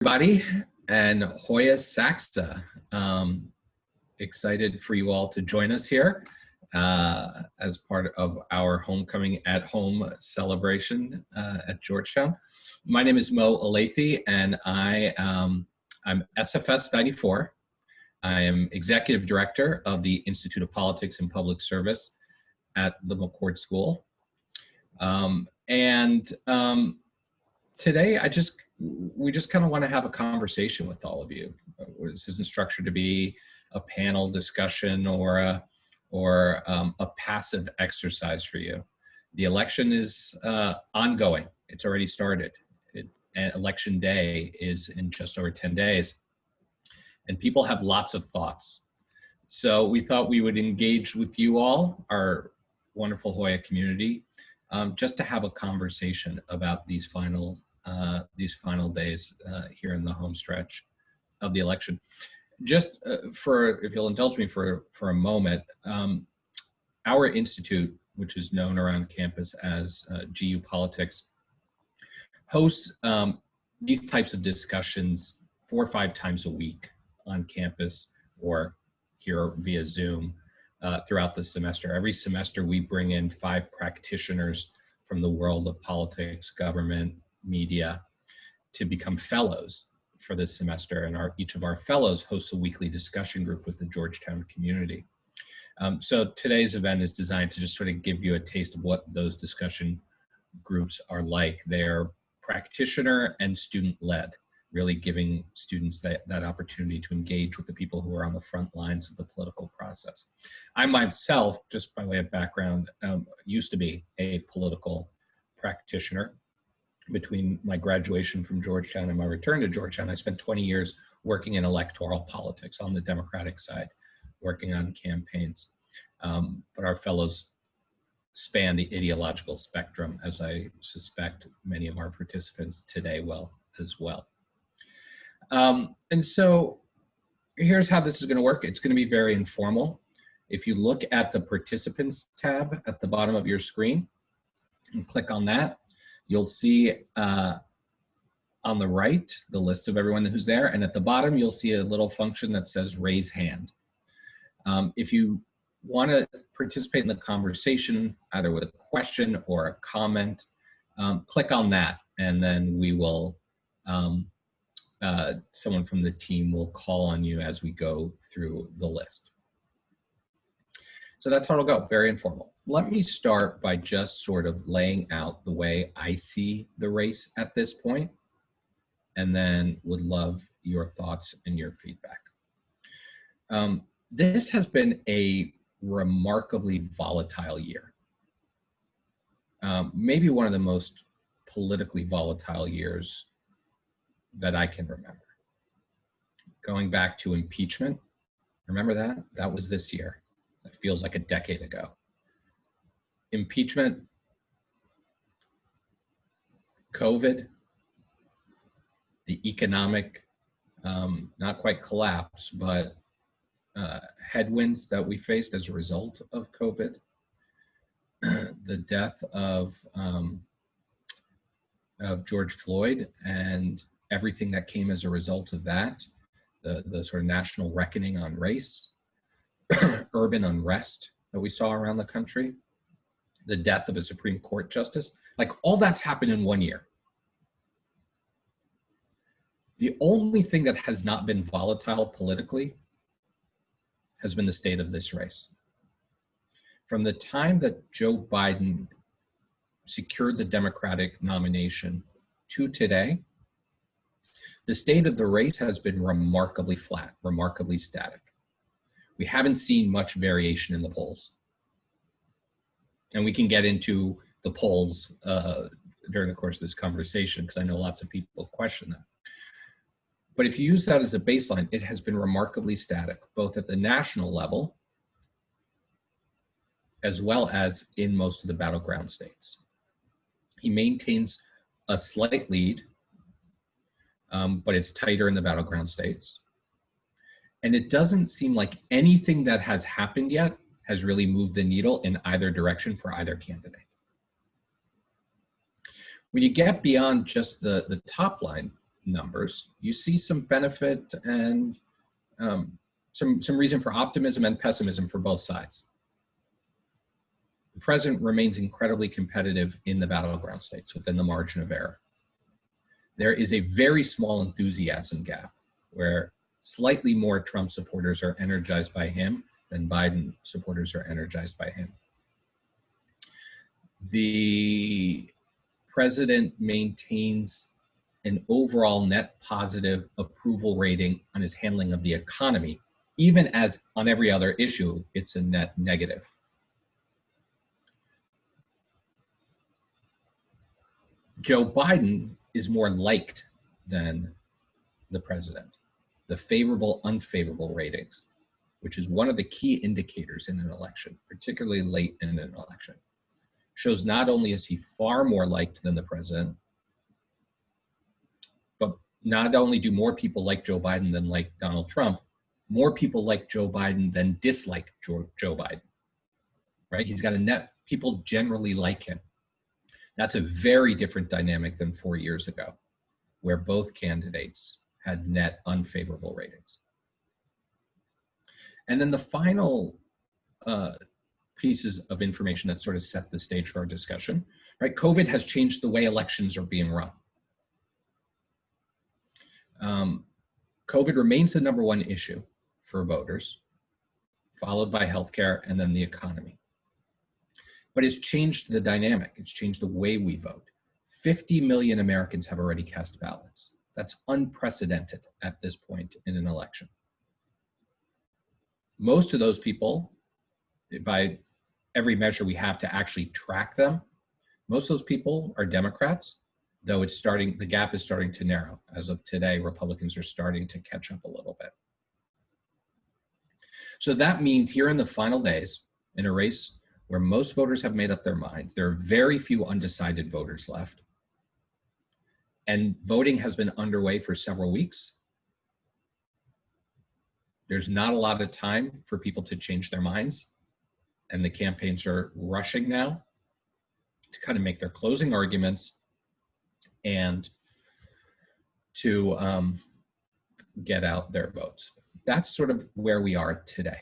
Everybody, and Hoya Saxa. Excited for you all to join us here as part of our homecoming at home celebration at Georgetown. My name is Mo Elleithee, and I'm SFS 94. I am Executive Director of the Institute of Politics and Public Service at the McCord School. Today, we just kind of want to have a conversation with all of you. This isn't structured to be a panel discussion or a passive exercise for you. The election is ongoing. It's already started. Election day is in just over 10 days. And people have lots of thoughts. So we thought we would engage with you all, our wonderful Hoya community, just to have a conversation about these final days here in the home stretch of the election. Just if you'll indulge me for a moment, our institute, which is known around campus as GU Politics, hosts these types of discussions 4 or 5 times a week on campus or here via Zoom throughout the semester. Every semester we bring in 5 practitioners from the world of politics, government, media to become fellows for this semester, and each of our fellows hosts a weekly discussion group with the Georgetown community. So today's event is designed to just sort of give you a taste of what those discussion groups are like. They're practitioner and student led, really giving students that opportunity to engage with the people who are on the front lines of the political process. I myself, just by way of background, used to be a political practitioner. Between my graduation from Georgetown and my return to Georgetown, I spent 20 years working in electoral politics on the Democratic side, working on campaigns. But our fellows span the ideological spectrum, as I suspect many of our participants today will as well. And so here's how this is going to work. It's going to be very informal. If you look at the participants tab at the bottom of your screen and click on that, you'll see on the right the list of everyone who's there, and at the bottom you'll see a little function that says raise hand. If you want to participate in the conversation, either with a question or a comment, click on that, and then we will, someone from the team will call on you as we go through the list. So that's how it'll go, very informal. Let me start by just sort of laying out the way I see the race at this point, and then would love your thoughts and your feedback. This has been a remarkably volatile year. Maybe one of the most politically volatile years that I can remember. Going back to impeachment, remember that? That was this year. It feels like a decade ago. Impeachment, COVID, the economic, not quite collapse, but headwinds that we faced as a result of COVID, the death of George Floyd and everything that came as a result of that, the sort of national reckoning on race, urban unrest that we saw around the country, the death of a Supreme Court justice, like all that's happened in 1 year. The only thing that has not been volatile politically has been the state of this race. From the time that Joe Biden secured the Democratic nomination to today, the state of the race has been remarkably flat, remarkably static. We haven't seen much variation in the polls. And we can get into the polls during the course of this conversation, because I know lots of people question them. But if you use that as a baseline, it has been remarkably static, both at the national level, as well as in most of the battleground states. He maintains a slight lead, but it's tighter in the battleground states. And it doesn't seem like anything that has happened yet has really moved the needle in either direction for either candidate. When you get beyond just the top line, numbers, you see some benefit and some reason for optimism and pessimism for both sides. The president remains incredibly competitive in the battleground states within the margin of error. There is a very small enthusiasm gap where slightly more Trump supporters are energized by him than Biden supporters are energized by him. The president maintains an overall net positive approval rating on his handling of the economy, even as on every other issue, it's a net negative. Joe Biden is more liked than the president. The favorable, unfavorable ratings, which is one of the key indicators in an election, particularly late in an election, shows not only is he far more liked than the president, but not only do more people like Joe Biden than like Donald Trump, more people like Joe Biden than dislike Joe Biden, right? He's got a net, people generally like him. That's a very different dynamic than 4 years ago, where both candidates had net unfavorable ratings. And then the final pieces of information that sort of set the stage for our discussion, right? COVID has changed the way elections are being run. COVID remains the number one issue for voters, followed by healthcare and then the economy. But it's changed the dynamic. It's changed the way we vote. 50 million Americans have already cast ballots. That's unprecedented at this point in an election. Most of those people, by every measure we have to actually track them, most of those people are Democrats, though it's starting, the gap is starting to narrow. As of today, Republicans are starting to catch up a little bit. So that means here in the final days, in a race where most voters have made up their mind, there are very few undecided voters left. And voting has been underway for several weeks. There's not a lot of time for people to change their minds. And the campaigns are rushing now to kind of make their closing arguments and to get out their votes. That's sort of where we are today.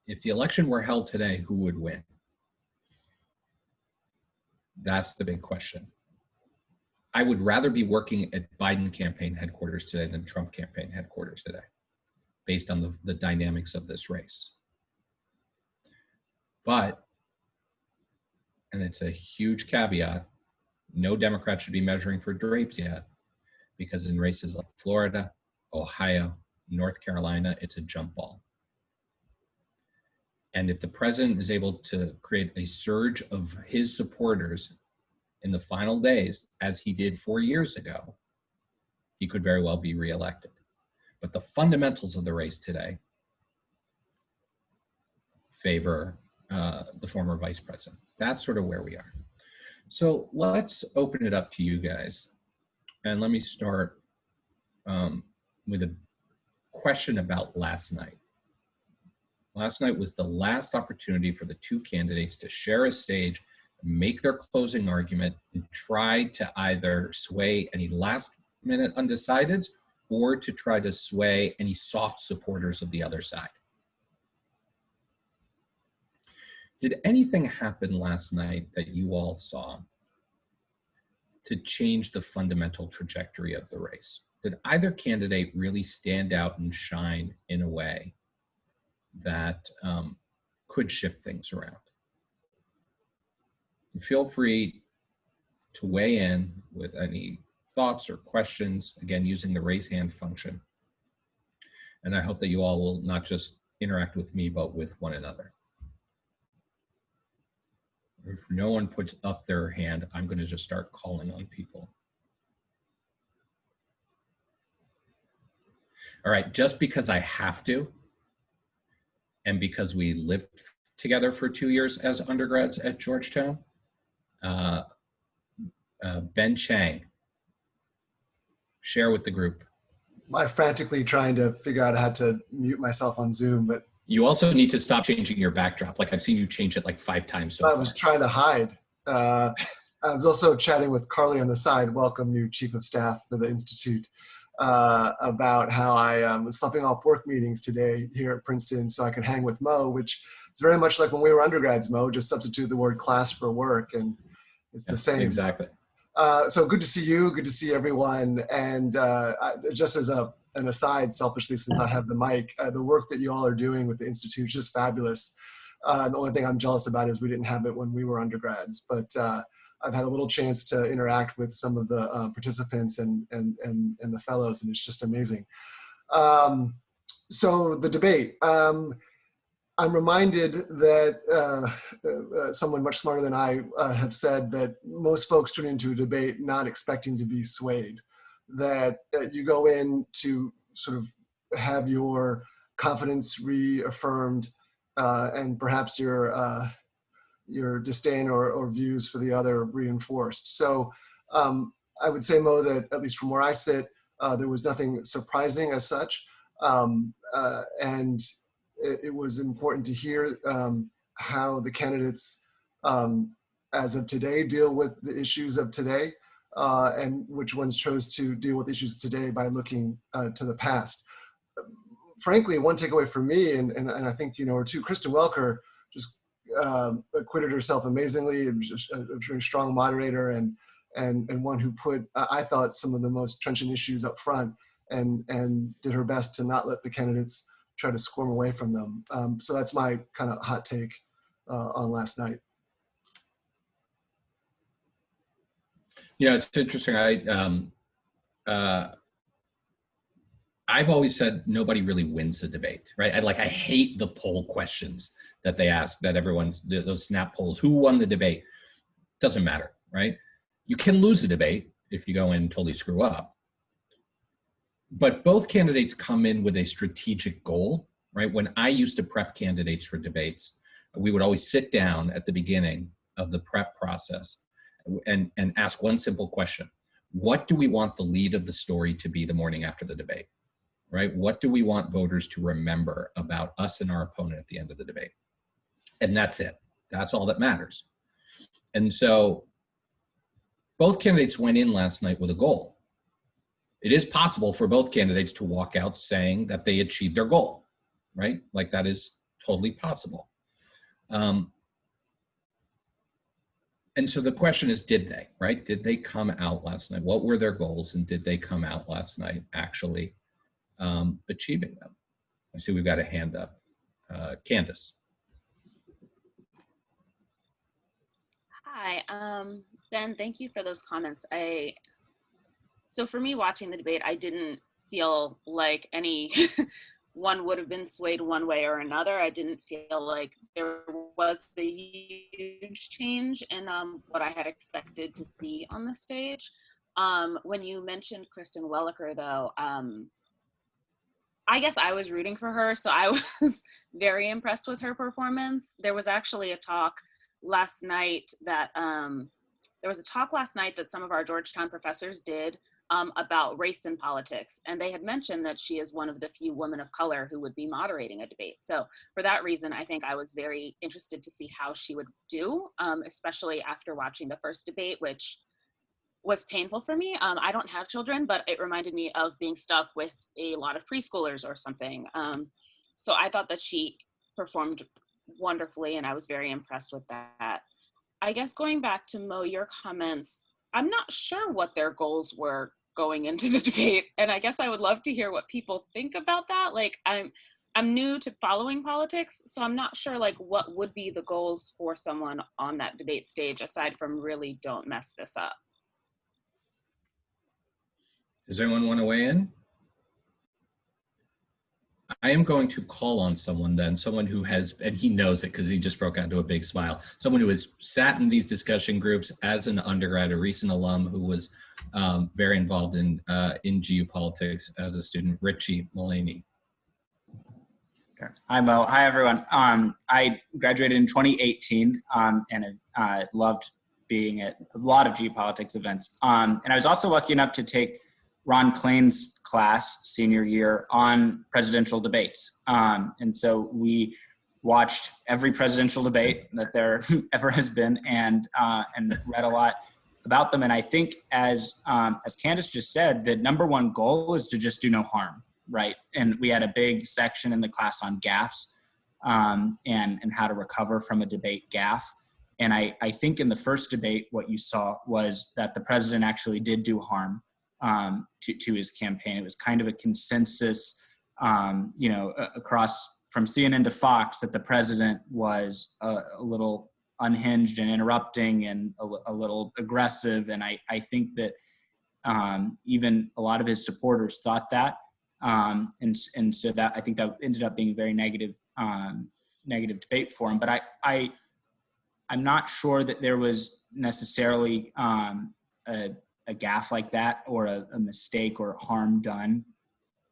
If the election were held today, who would win? That's the big question. I would rather be working at Biden campaign headquarters today than Trump campaign headquarters today, based on the dynamics of this race. But, and it's a huge caveat, no Democrat should be measuring for drapes yet, because in races like Florida, Ohio, North Carolina, it's a jump ball. And if the president is able to create a surge of his supporters in the final days, as he did 4 years ago, he could very well be reelected. But the fundamentals of the race today favor the former vice president. That's sort of where we are. So let's open it up to you guys. And let me start with a question about last night. Last night was the last opportunity for the two candidates to share a stage, make their closing argument, and try to either sway any last-minute undecideds or to try to sway any soft supporters of the other side. Did anything happen last night that you all saw to change the fundamental trajectory of the race? Did either candidate really stand out and shine in a way that could shift things around? And feel free to weigh in with any thoughts or questions, again, using the raise hand function. And I hope that you all will not just interact with me, but with one another. If no one puts up their hand, I'm going to just start calling on people. All right, just because I have to, and because we lived together for 2 years as undergrads at Georgetown, Ben Chang, share with the group. I'm frantically trying to figure out how to mute myself on Zoom, but you also need to stop changing your backdrop. Like I've seen you change it like 5 times so far. I was trying to hide. I was also chatting with Carly on the side, welcome new chief of staff for the Institute, about how I was sloughing off work meetings today here at Princeton so I could hang with Mo, which is very much like when we were undergrads, Mo, just substitute the word class for work, and it's the Yeah, same. exactly. So good to see you, good to see everyone. And just as an aside, selfishly, since I have the mic, the work that you all are doing with the Institute is just fabulous. The only thing I'm jealous about is we didn't have it when we were undergrads, but I've had a little chance to interact with some of the participants and the fellows, and it's just amazing. So the debate. I'm reminded that someone much smarter than I have said that most folks tune into a debate not expecting to be swayed, that you go in to sort of have your confidence reaffirmed and perhaps your disdain or views for the other reinforced. So I would say, Mo, that at least from where I sit, there was nothing surprising as such. And it was important to hear how the candidates, as of today, deal with the issues of today, and which ones chose to deal with issues today by looking to the past. Frankly, one takeaway for me, and I think you know her too, Kristen Welker just acquitted herself amazingly. Just a very strong moderator and one who put, I thought, some of the most trenchant issues up front and did her best to not let the candidates try to squirm away from them. So that's my kind of hot take on last night. Yeah, it's interesting. I've always said nobody really wins the debate, right? I hate the poll questions that they ask, that everyone, those snap polls, who won the debate? Doesn't matter, right? You can lose the debate if you go in and totally screw up. But both candidates come in with a strategic goal, right? When I used to prep candidates for debates, we would always sit down at the beginning of the prep process and ask one simple question. What do we want the lead of the story to be the morning after the debate, right? What do we want voters to remember about us and our opponent at the end of the debate? And that's it. That's all that matters. And so both candidates went in last night with a goal. It is possible for both candidates to walk out saying that they achieved their goal, right? Like that is totally possible. And so the question is, did they, right? Did they come out last night? What were their goals, and did they come out last night actually achieving them? I see we've got a hand up. Candace. Hi, Ben, thank you for those comments. So for me watching the debate, I didn't feel like any one would have been swayed one way or another. I didn't feel like there was a huge change in what I had expected to see on the stage. When you mentioned Kristen Welker, though, I guess I was rooting for her, so I was very impressed with her performance. There was actually a talk last night that some of our Georgetown professors did about race and politics. And they had mentioned that she is one of the few women of color who would be moderating a debate. So for that reason, I think I was very interested to see how she would do, especially after watching the first debate, which was painful for me. I don't have children, but it reminded me of being stuck with a lot of preschoolers or something. So I thought that she performed wonderfully, and I was very impressed with that. I guess going back to Mo, your comments, I'm not sure what their goals were going into the debate, and I guess I would love to hear what people think about that. Like, I'm new to following politics, so I'm not sure like what would be the goals for someone on that debate stage aside from really don't mess this up. Does anyone want to weigh in? I am going to call on someone then, someone who has, and he knows it because he just broke out into a big smile, someone who has sat in these discussion groups as an undergrad, a recent alum who was very involved in geopolitics as a student, Richie Mullaney. Hi, Mo. Hi, everyone. I graduated in 2018 and I loved being at a lot of geopolitics events. And I was also lucky enough to take Ron Klain's class senior year on presidential debates. And so we watched every presidential debate that there ever has been, and read a lot about them. And I think, as Candace just said, the number one goal is to just do no harm, right? And we had a big section in the class on gaffes, and how to recover from a debate gaffe. And I think in the first debate, what you saw was that the president actually did do harm to his campaign. It was kind of a consensus, across from CNN to Fox, that the president was a little unhinged and interrupting and a little aggressive. And I think that even a lot of his supporters thought that. And so that, I think that ended up being a very negative debate for him. But I'm not sure that there was necessarily a gaffe like that, or a mistake or harm done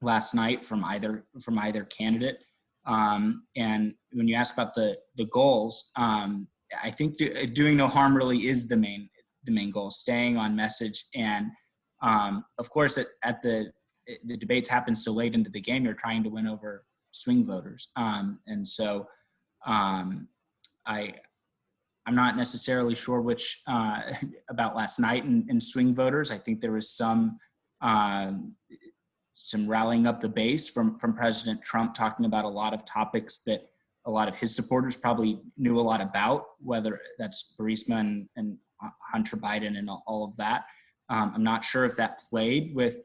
last night from either candidate. And when you ask about the goals, I think doing no harm really is the main goal, staying on message. And of course, at the debates happen so late into the game, you're trying to win over swing voters. And so I'm not necessarily sure which about last night in swing voters. I think there was some rallying up the base from President Trump, talking about a lot of topics that a lot of his supporters probably knew a lot about, whether that's Burisma and Hunter Biden and all of that. I'm not sure if that played with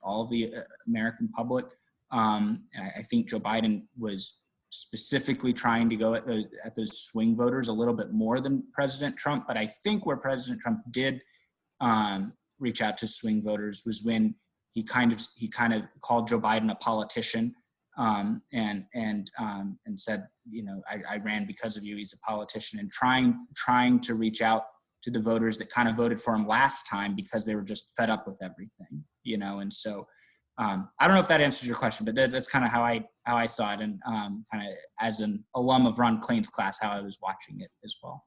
all the American public. I think Joe Biden was specifically trying to go at those swing voters a little bit more than President Trump. But I think where President Trump did reach out to swing voters was when he kind of called Joe Biden a politician, and said, I ran because of you. He's a politician, and trying to reach out to the voters that kind of voted for him last time because they were just fed up with everything, And so I don't know if that answers your question, but that's kind of how I saw it, and kind of as an alum of Ron Klain's class, how I was watching it as well.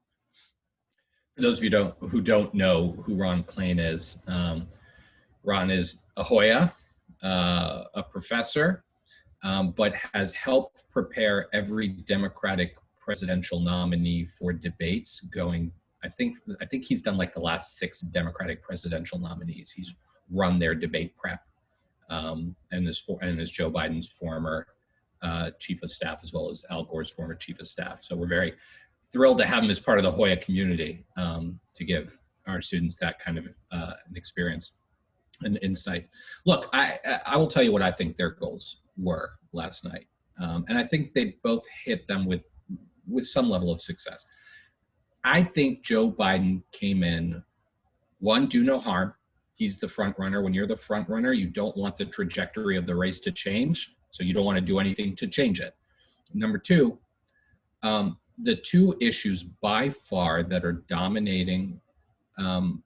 For those of you who don't know who Ron Klain is, Ron is a Hoya, a professor, but has helped prepare every Democratic presidential nominee for debates going. I think he's done like the last 6 Democratic presidential nominees. He's run their debate prep, and is Joe Biden's former chief of staff, as well as Al Gore's former chief of staff. So we're very thrilled to have him as part of the Hoya community, to give our students that kind of an experience and insight. Look, I will tell you what I think their goals were last night, and I think they both hit them with some level of success. I think Joe Biden came in, one, do no harm. He's the front runner. When you're the front runner, you don't want the trajectory of the race to change, so you don't want to do anything to change it. Number two, the two issues by far that are dominating, that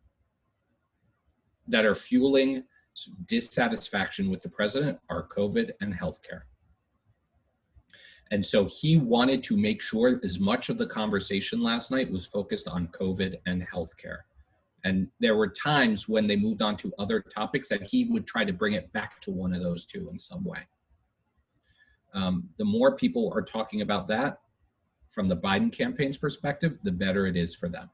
are fueling dissatisfaction with the president are COVID and healthcare. And so he wanted to make sure as much of the conversation last night was focused on COVID and healthcare. And there were times when they moved on to other topics that he would try to bring it back to one of those two in some way. The more people are talking about that from the Biden campaign's perspective, the better it is for them.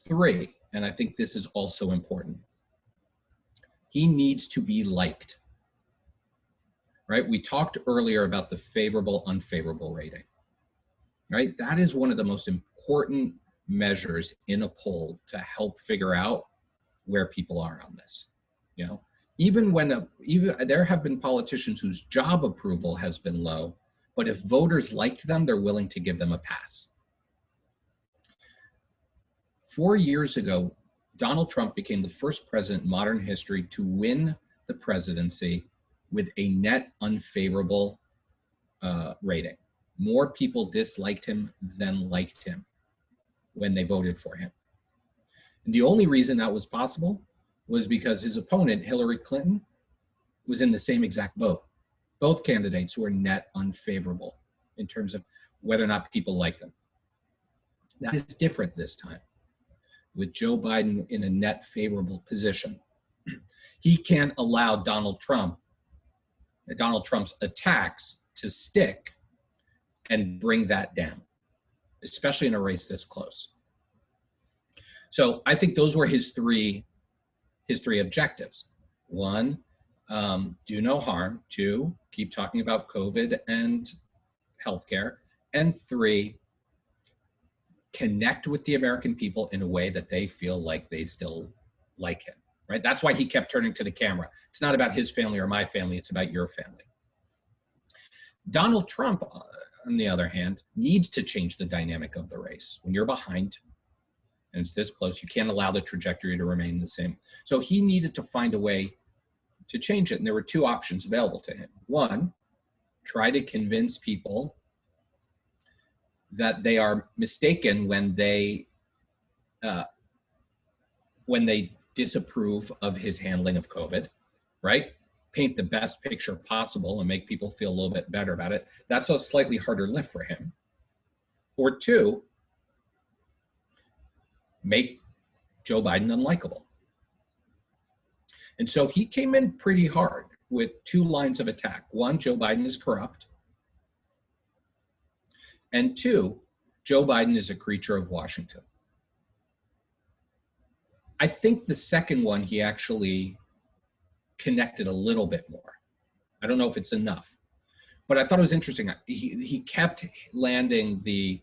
3, and I think this is also important, he needs to be liked. Right? We talked earlier about the favorable, unfavorable rating, right? That is one of the most important measures in a poll to help figure out where people are on this. Even there have been politicians whose job approval has been low, but if voters liked them, they're willing to give them a pass. 4 years ago, Donald Trump became the first president in modern history to win the presidency with a net unfavorable rating. More people disliked him than liked him when they voted for him. And the only reason that was possible was because his opponent, Hillary Clinton, was in the same exact boat. Both candidates were net unfavorable in terms of whether or not people liked them. That is different this time, with Joe Biden in a net favorable position. He can't allow Donald Trump Donald Trump's attacks to stick and bring that down, especially in a race this close. So I think those were his three objectives. One, do no harm. Two, keep talking about COVID and healthcare. And three, connect with the American people in a way that they feel like they still like him, right? That's why he kept turning to the camera. It's not about his family or my family, it's about your family. Donald Trump, on the other hand, needs to change the dynamic of the race. When you're behind and it's this close, you can't allow the trajectory to remain the same. So he needed to find a way to change it. And there were two options available to him. One, try to convince people that they are mistaken when they disapprove of his handling of COVID, right? Paint the best picture possible and make people feel a little bit better about it. That's a slightly harder lift for him. Or two, make Joe Biden unlikable. And so he came in pretty hard with two lines of attack. One, Joe Biden is corrupt. And two, Joe Biden is a creature of Washington. I think the second one, he actually connected a little bit more. I don't know if it's enough, but I thought it was interesting. He kept landing the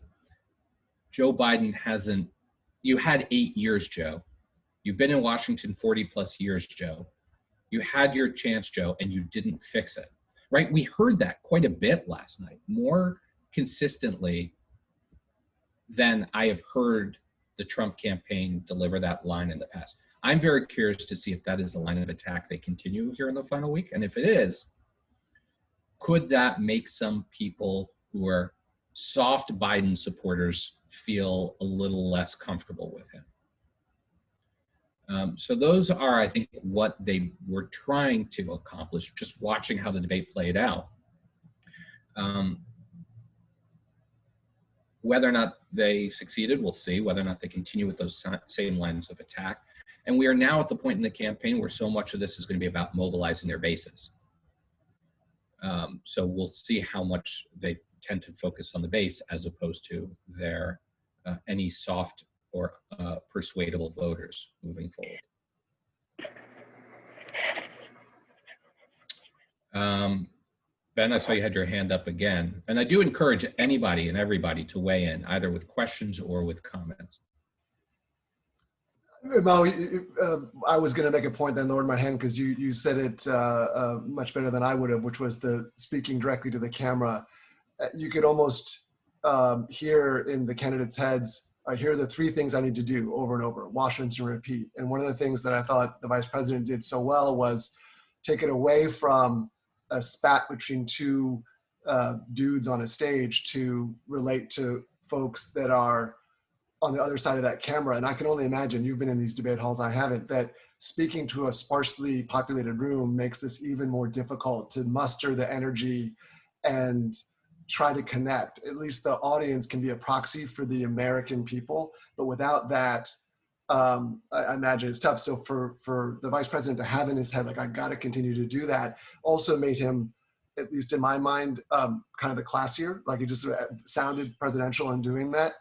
Joe Biden hasn't, you had 8 years, Joe. You've been in Washington 40 plus years, Joe. You had your chance, Joe, and you didn't fix it, right? We heard that quite a bit last night, more consistently than I have heard the Trump campaign deliver that line in the past. I'm very curious to see if that is the line of attack they continue here in the final week. And if it is, could that make some people who are soft Biden supporters feel a little less comfortable with him? So those are, I think, what they were trying to accomplish, just watching how the debate played out. Whether or not they succeeded, we'll see. Whether or not they continue with those same lines of attack. And we are now at the point in the campaign where so much of this is going to be about mobilizing their bases. So we'll see how much they tend to focus on the base as opposed to their any soft or persuadable voters moving forward. Ben, I saw you had your hand up again. And I do encourage anybody and everybody to weigh in, either with questions or with comments. Mo, I was going to make a point then lowered my hand because you said it much better than I would have, which was the speaking directly to the camera. You could almost hear in the candidates' heads, here are the three things I need to do over and over, wash, rinse, and repeat. And one of the things that I thought the vice president did so well was take it away from a spat between two dudes on a stage to relate to folks that are on the other side of that camera. And I can only imagine, you've been in these debate halls, I haven't, that speaking to a sparsely populated room makes this even more difficult to muster the energy and try to connect. At least the audience can be a proxy for the American people, but without that, I imagine it's tough. So for the vice president to have in his head, like, I got to continue to do that, also made him, at least in my mind, kind of the classier. Like, he just sounded presidential in doing that.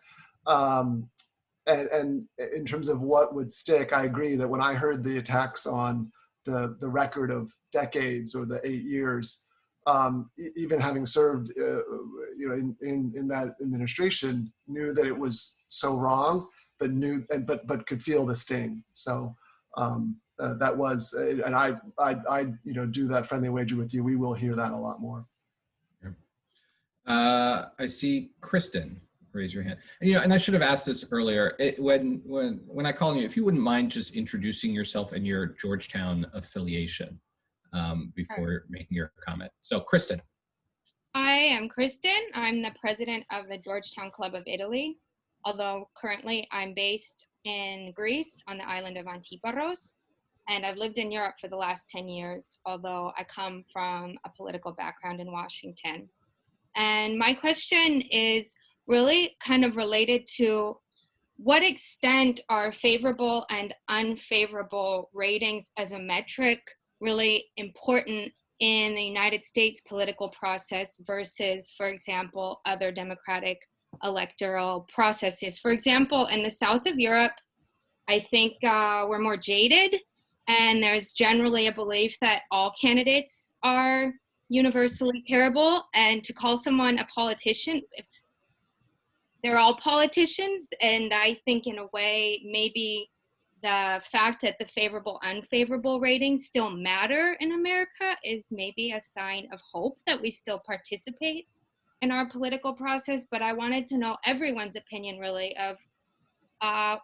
And in terms of what would stick, I agree that when I heard the attacks on the record of decades or the 8 years, even having served, in that administration, knew that it was so wrong, but could feel the sting. So that was, and I do that friendly wager with you. We will hear that a lot more. I see Kristen raise your hand. And I should have asked this earlier. When I call on you, if you wouldn't mind just introducing yourself and your Georgetown affiliation before making your comment. So, Kristen. I am Kristen. I'm the president of the Georgetown Club of Italy, although currently I'm based in Greece on the island of Antiparos, and I've lived in Europe for the last 10 years, although I come from a political background in Washington. And my question is really kind of related to what extent are favorable and unfavorable ratings as a metric really important in the United States political process versus, for example, other democratic electoral processes. For example, in the south of Europe, I think we're more jaded, and there's generally a belief that all candidates are universally terrible, and to call someone a politician, they're all politicians. And I think in a way, maybe the fact that the favorable, unfavorable ratings still matter in America is maybe a sign of hope that we still participate in our political process. But I wanted to know everyone's opinion, really, of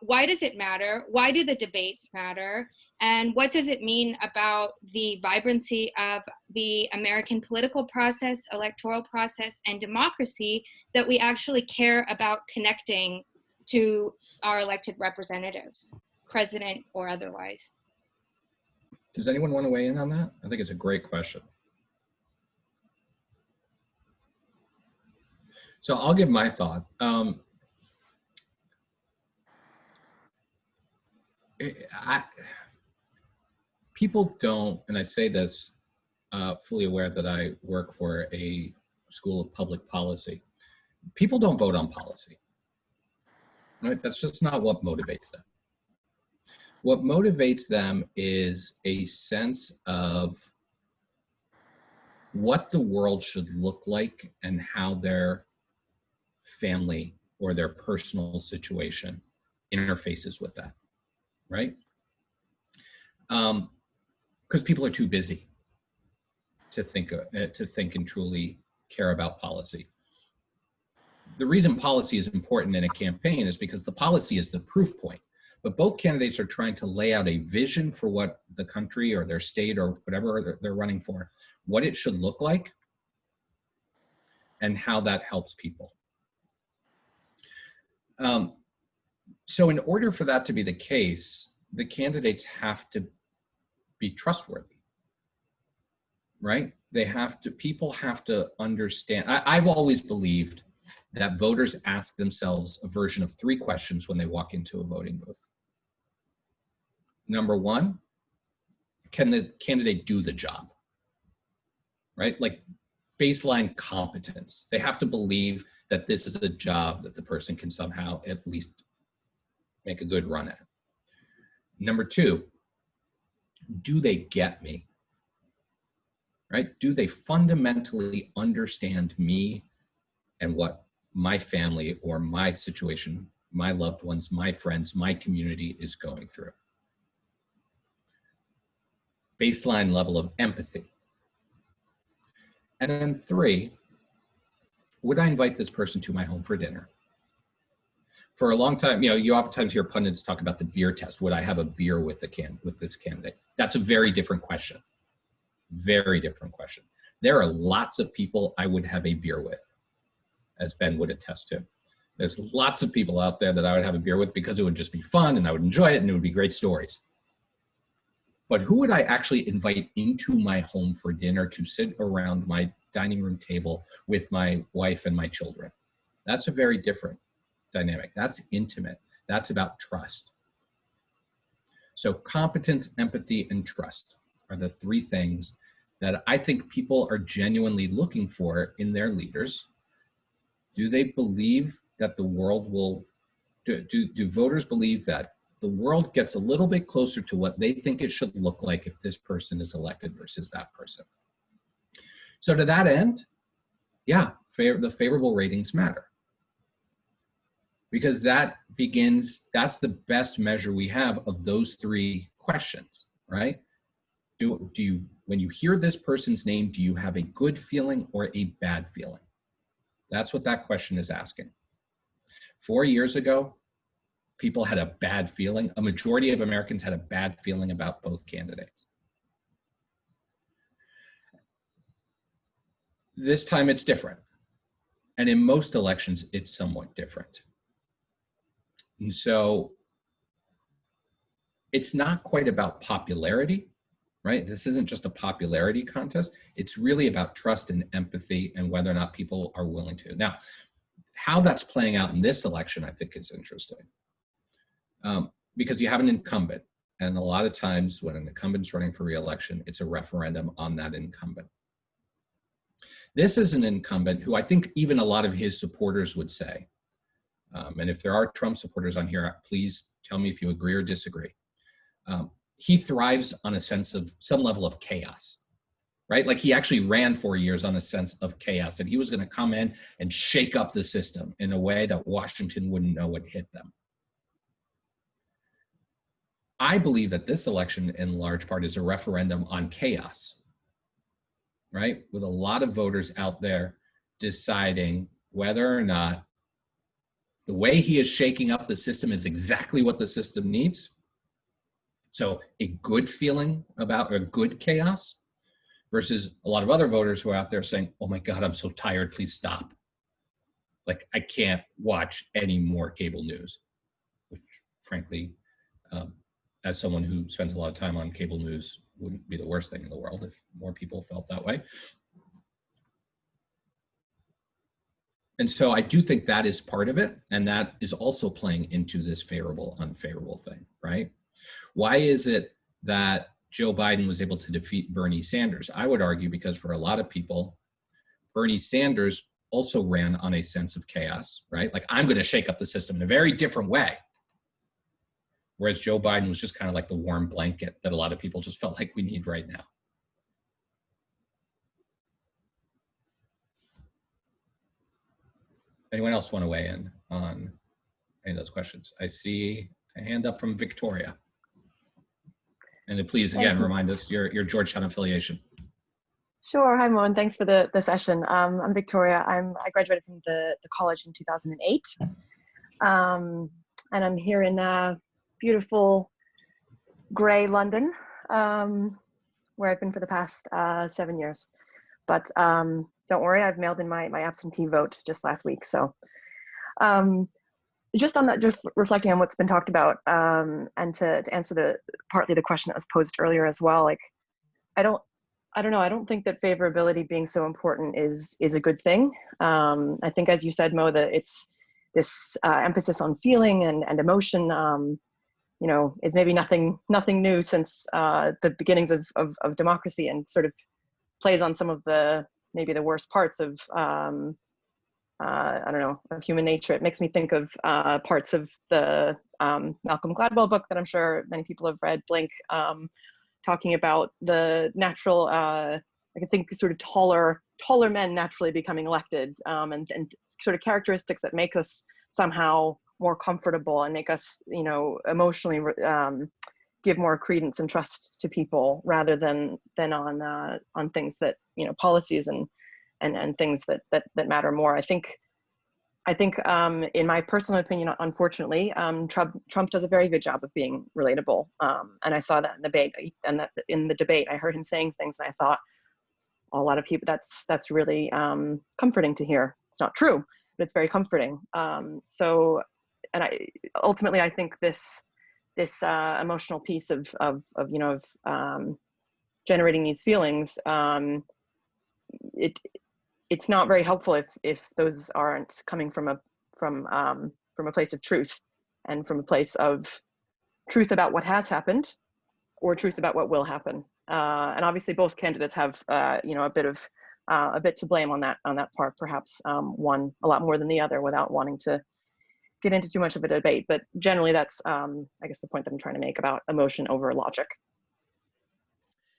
why does it matter? Why do the debates matter? And what does it mean about the vibrancy of the American political process, electoral process, and democracy that we actually care about connecting to our elected representatives, president or otherwise? Does anyone want to weigh in on that? I think it's a great question. So I'll give my thought. People don't, and I say this fully aware that I work for a school of public policy. People don't vote on policy, right? That's just not what motivates them. What motivates them is a sense of what the world should look like and how their family or their personal situation interfaces with that, right? Because people are too busy to think and truly care about policy. The reason policy is important in a campaign is because the policy is the proof point. But both candidates are trying to lay out a vision for what the country or their state or whatever they're running for, what it should look like, and how that helps people. So in order for that to be the case, the candidates have to be trustworthy, right? People have to understand. I've always believed that voters ask themselves a version of 3 questions when they walk into a voting booth. Number 1, can the candidate do the job, right? Like baseline competence. They have to believe that this is a job that the person can somehow at least make a good run at. Number 2, do they get me, right? Do they fundamentally understand me and what my family or my situation, my loved ones, my friends, my community is going through? Baseline level of empathy. And then 3, would I invite this person to my home for dinner? For a long time, you oftentimes hear pundits talk about the beer test. Would I have a beer with this candidate? That's a very different question. Very different question. There are lots of people I would have a beer with, as Ben would attest to. There's lots of people out there that I would have a beer with because it would just be fun and I would enjoy it and it would be great stories. But who would I actually invite into my home for dinner to sit around my dining room table with my wife and my children? That's a very different dynamic. That's intimate. That's about trust. So competence, empathy, and trust are the 3 things that I think people are genuinely looking for in their leaders. Do they believe that the world will, do voters believe that the world gets a little bit closer to what they think it should look like if this person is elected versus that person? So to that end, yeah, the favorable ratings matter. Because that's the best measure we have of those 3 questions, right? Do you, when you hear this person's name, do you have a good feeling or a bad feeling? That's what that question is asking. 4 years ago, people had a bad feeling. A majority of Americans had a bad feeling about both candidates. This time it's different. And in most elections, it's somewhat different. And so it's not quite about popularity, right? This isn't just a popularity contest. It's really about trust and empathy and whether or not people are willing to. Now, how that's playing out in this election, I think is interesting. Because you have an incumbent, And a lot of times when an incumbent's running for re-election, it's a referendum on that incumbent. This is an incumbent who I think even a lot of his supporters would say, and if there are Trump supporters on here, please tell me if you agree or disagree. He thrives on a sense of some level of chaos, right? Like he actually ran 4 years on a sense of chaos, and he was going to come in and shake up the system in a way that Washington wouldn't know what hit them. I believe that this election in large part is a referendum on chaos, right? With a lot of voters out there deciding whether or not the way he is shaking up the system is exactly what the system needs. So a good feeling about, or good chaos, versus a lot of other voters who are out there saying, oh my God, I'm so tired, please stop. Like I can't watch any more cable news, which frankly, as someone who spends a lot of time on cable news, wouldn't be the worst thing in the world if more people felt that way. And so I do think that is part of it. And that is also playing into this favorable, unfavorable thing, right? Why is it that Joe Biden was able to defeat Bernie Sanders? I would argue because for a lot of people, Bernie Sanders also ran on a sense of chaos, right? Like I'm going to shake up the system in a very different way. Whereas Joe Biden was just kind of like the warm blanket that a lot of people just felt like we need right now. Anyone else want to weigh in on any of those questions? I see a hand up from Victoria. And please, again, remind us your Georgetown affiliation. Sure. Hi, Mo, and thanks for the session. I'm Victoria. I graduated from the college in 2008. And I'm here in beautiful gray London, where I've been for the past 7 years. But don't worry, I've mailed in my absentee vote just last week. So just on that, just reflecting on what's been talked about, and to answer partly the question that was posed earlier as well, like I don't know, I don't think that favorability being so important is a good thing. I think, as you said, Mo, that it's this emphasis on feeling and emotion, you know, is maybe nothing new since the beginnings of democracy, and sort of plays on some of maybe the worst parts of I don't know, of human nature. It makes me think of parts of the Malcolm Gladwell book that I'm sure many people have read, Blink, talking about the natural, I think sort of taller men naturally becoming elected, and sort of characteristics that make us somehow more comfortable and make us, you know, emotionally give more credence and trust to people rather than on things that, you know, policies and things that matter more. I think in my personal opinion, unfortunately, Trump does a very good job of being relatable, and I saw that in the debate. And that in the debate, I heard him saying things, and I thought, a lot of people, that's really comforting to hear. It's not true, but it's very comforting. So, and ultimately, I think this emotional piece of you know, of generating these feelings, it's not very helpful if those aren't coming from a place of truth, and from a place of truth about what has happened or truth about what will happen. And obviously both candidates have you know, a bit to blame on that part, perhaps one a lot more than the other, without wanting to get into too much of a debate. But generally that's I guess the point that I'm trying to make about emotion over logic.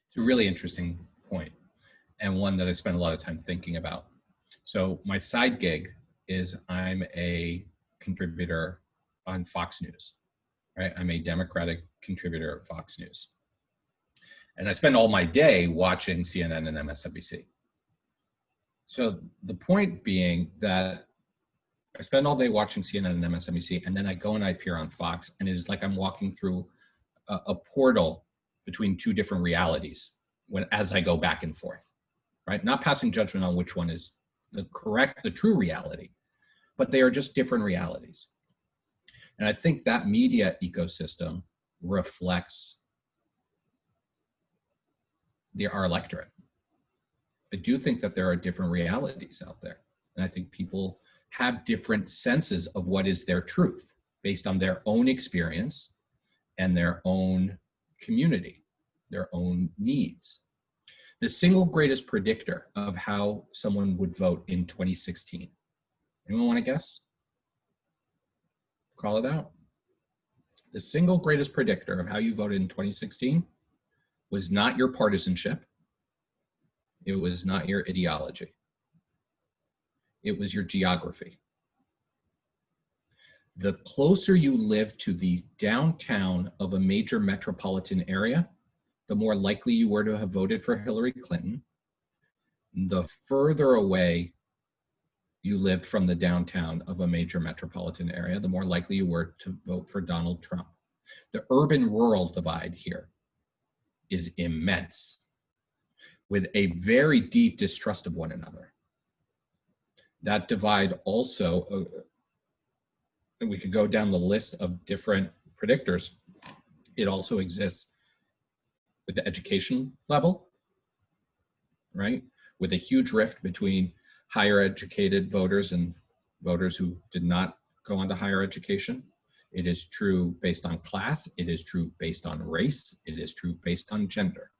It's a really interesting point, and one that I spend a lot of time thinking about. So my side gig is I'm a contributor on Fox News, right? I'm a Democratic contributor at Fox News. And I spend all my day watching CNN and MSNBC. So the point being that I spend all day watching CNN and MSNBC, and then I go and I appear on Fox, and it is like I'm walking through a portal between two different realities as I go back and forth, right? Not passing judgment on which one is the true reality, but they are just different realities. And I think that media ecosystem reflects our electorate. I do think that there are different realities out there. And I think people have different senses of what is their truth based on their own experience and their own community, their own needs. The single greatest predictor of how someone would vote in 2016. Anyone want to guess? Call it out. The single greatest predictor of how you voted in 2016 was not your partisanship. It was not your ideology. It was your geography. The closer you live to the downtown of a major metropolitan area, the more likely you were to have voted for Hillary Clinton. The further away you lived from the downtown of a major metropolitan area, the more likely you were to vote for Donald Trump. The urban-rural divide here is immense, with a very deep distrust of one another. That divide also, and we could go down the list of different predictors. It also exists with the education level, right? With a huge rift between higher educated voters and voters who did not go on to higher education. It is true based on class. It is true based on race. It is true based on gender.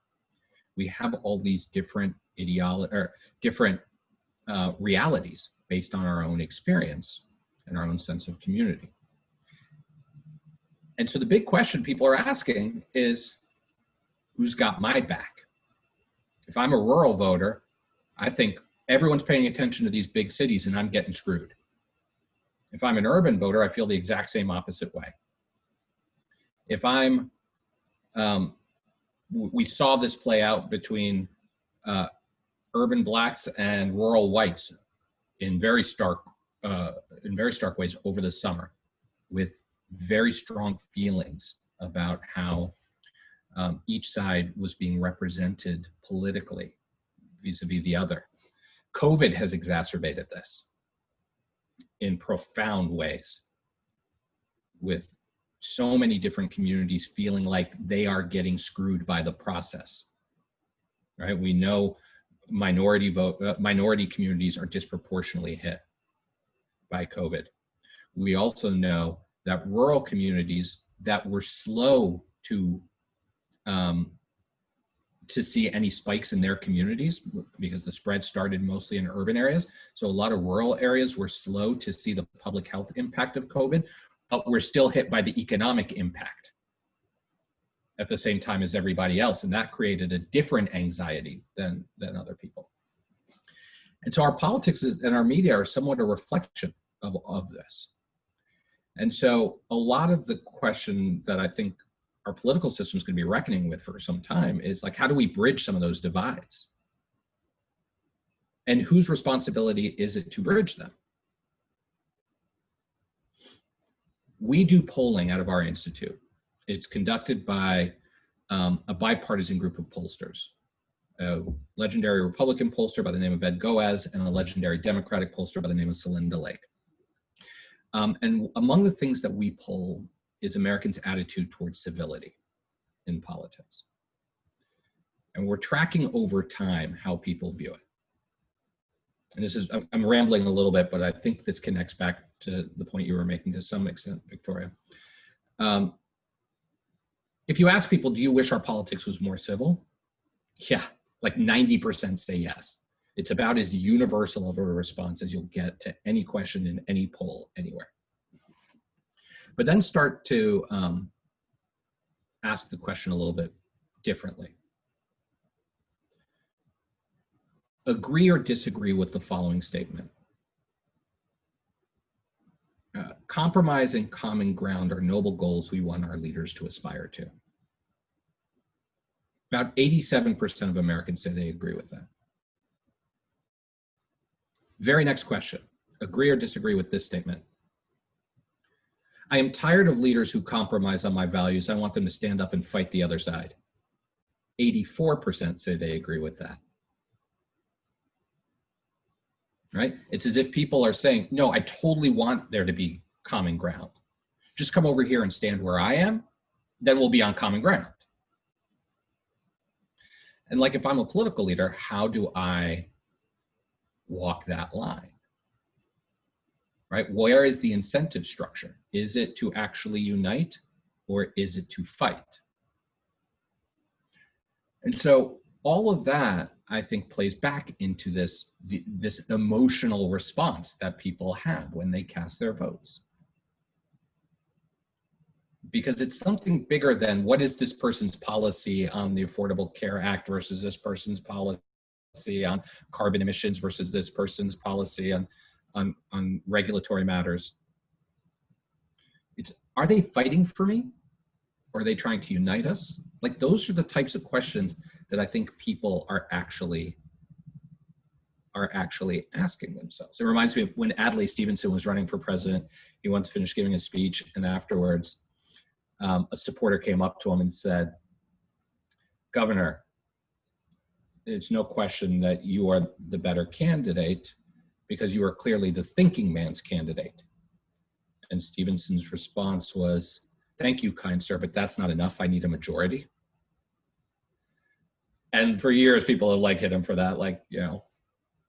We have all these different realities based on our own experience and our own sense of community. And so the big question people are asking is, who's got my back? If I'm a rural voter, I think everyone's paying attention to these big cities and I'm getting screwed. If I'm an urban voter, I feel the exact same opposite way. If I'm, we saw this play out between urban blacks and rural whites in very stark ways over the summer, with very strong feelings about how each side was being represented politically vis-a-vis the other. COVID has exacerbated this in profound ways, with so many different communities feeling like they are getting screwed by the process, right? We know minority communities are disproportionately hit by COVID. We also know that rural communities that were slow to see any spikes in their communities, because the spread started mostly in urban areas. So a lot of rural areas were slow to see the public health impact of COVID, but we're still hit by the economic impact at the same time as everybody else. And that created a different anxiety than other people. And so our politics and our media are somewhat a reflection of this. And so a lot of the question that I think our political system is going to be reckoning with for some time is, like, how do we bridge some of those divides? And whose responsibility is it to bridge them? We do polling out of our institute. It's conducted by a bipartisan group of pollsters, a legendary Republican pollster by the name of Ed Goaz and a legendary Democratic pollster by the name of Celinda Lake. And among the things that we poll is Americans' attitude towards civility in politics. And we're tracking over time how people view it. And this is, I'm rambling a little bit, but I think this connects back to the point you were making to some extent, Victoria. If you ask people, do you wish our politics was more civil? Yeah, like 90% say yes. It's about as universal of a response as you'll get to any question in any poll anywhere. But then start to ask the question a little bit differently. Agree or disagree with the following statement. Compromise and common ground are noble goals we want our leaders to aspire to. About 87% of Americans say they agree with that. Very next question. Agree or disagree with this statement. I am tired of leaders who compromise on my values. I want them to stand up and fight the other side. 84% say they agree with that. Right? It's as if people are saying, no, I totally want there to be common ground. Just come over here and stand where I am, then we'll be on common ground. And like, if I'm a political leader, how do I walk that line? Right? Where is the incentive structure? Is it to actually unite, or is it to fight? And so all of that, I think, plays back into this emotional response that people have when they cast their votes. Because it's something bigger than what is this person's policy on the Affordable Care Act versus this person's policy on carbon emissions versus this person's policy on regulatory matters. It's, are they fighting for me? Or are they trying to unite us? Like, those are the types of questions that I think people are actually asking themselves. It reminds me of when Adlai Stevenson was running for president. He once finished giving a speech, and afterwards, a supporter came up to him and said, "Governor, it's no question that you are the better candidate because you are clearly the thinking man's candidate." And Stevenson's response was, "Thank you, kind sir, but that's not enough. I need a majority." And for years, people have like hit him for that. Like, you know,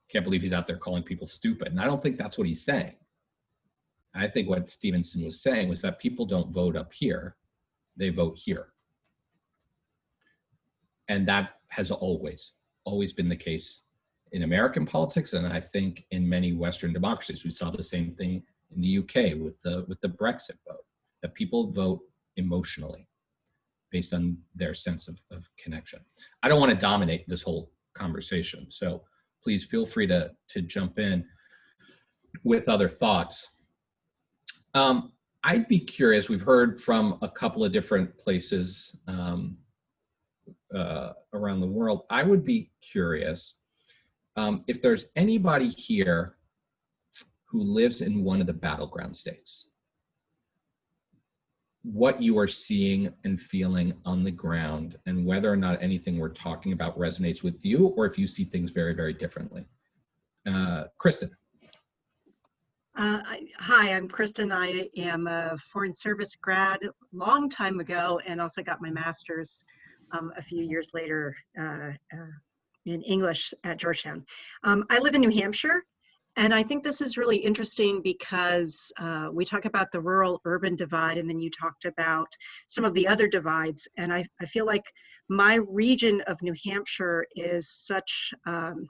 can't believe he's out there calling people stupid. And I don't think that's what he's saying. I think what Stevenson was saying was that people don't vote up here, they vote here. And that has always been the case in American politics. And I think in many Western democracies, we saw the same thing in the UK with the Brexit vote, that people vote emotionally based on their sense of connection. I don't want to dominate this whole conversation, so please feel free to jump in with other thoughts. I'd be curious, we've heard from a couple of different places around the world. I would be curious if there's anybody here who lives in one of the battleground states, what you are seeing and feeling on the ground, and whether or not anything we're talking about resonates with you, or if you see things very, very differently. Kristen. Hi, I'm Kristen. I am a Foreign Service grad long time ago, and also got my master's a few years later in English at Georgetown. I live in New Hampshire, and I think this is really interesting because we talk about the rural-urban divide, and then you talked about some of the other divides, and I feel like my region of New Hampshire is such an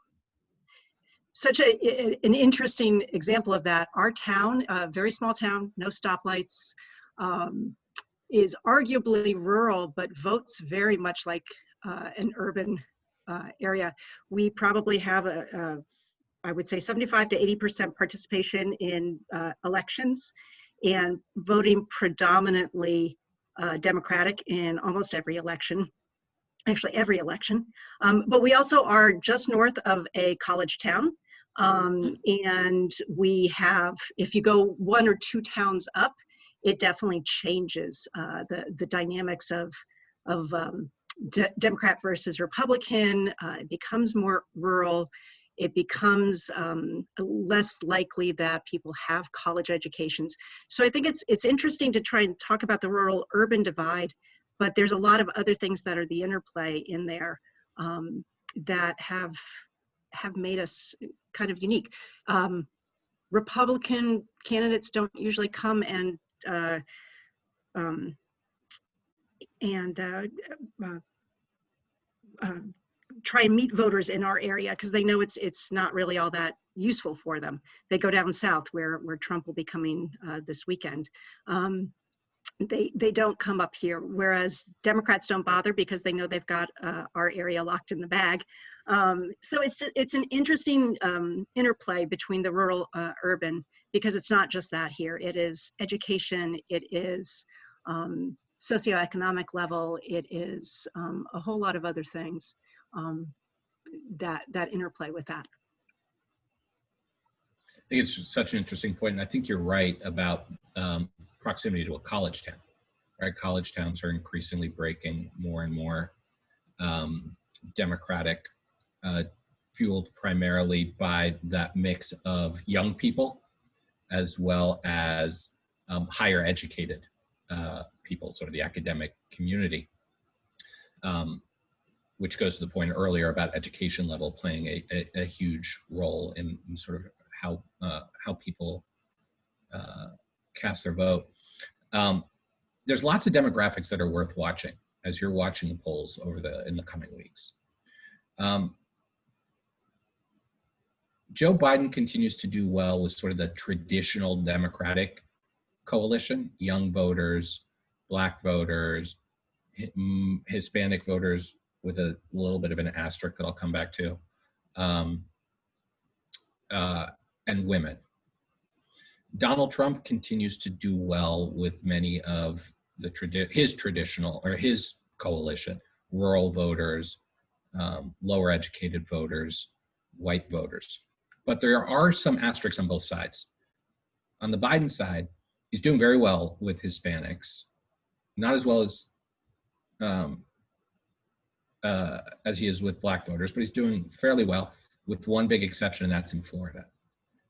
interesting example of that. Our town, a very small town, no stoplights, is arguably rural, but votes very much like an urban area. We probably have I would say 75 to 80% participation in elections, and voting predominantly Democratic in almost every election, actually every election. But we also are just north of a college town. And we have, if you go one or two towns up, it definitely changes the dynamics of Democrat versus Republican. It becomes more rural. It becomes less likely that people have college educations. So I think it's interesting to try and talk about the rural-urban divide, but there's a lot of other things that are the interplay in there that have made us kind of unique. Republican candidates don't usually come and try and meet voters in our area because they know it's not really all that useful for them. They go down south where Trump will be coming this weekend. They don't come up here, whereas Democrats don't bother because they know they've got our area locked in the bag. So it's an interesting interplay between the rural urban, because it's not just that here. It is education, it is socioeconomic level, it is a whole lot of other things that interplay with that. I think it's such an interesting point, and I think you're right about proximity to a college town, right? College towns are increasingly breaking more and more Democratic, fueled primarily by that mix of young people as well as higher educated people, sort of the academic community, which goes to the point earlier about education level playing a huge role in sort of how people cast their vote. There's lots of demographics that are worth watching. as you're watching the polls in the coming weeks. Joe Biden continues to do well with sort of the traditional Democratic coalition, young voters, Black voters, Hispanic voters, with a little bit of an asterisk that I'll come back to, and women. Donald Trump continues to do well with many of his coalition, rural voters, lower educated voters, white voters. But there are some asterisks on both sides. On the Biden side, he's doing very well with Hispanics, not as well as he is with Black voters, but he's doing fairly well, with one big exception, and that's in Florida,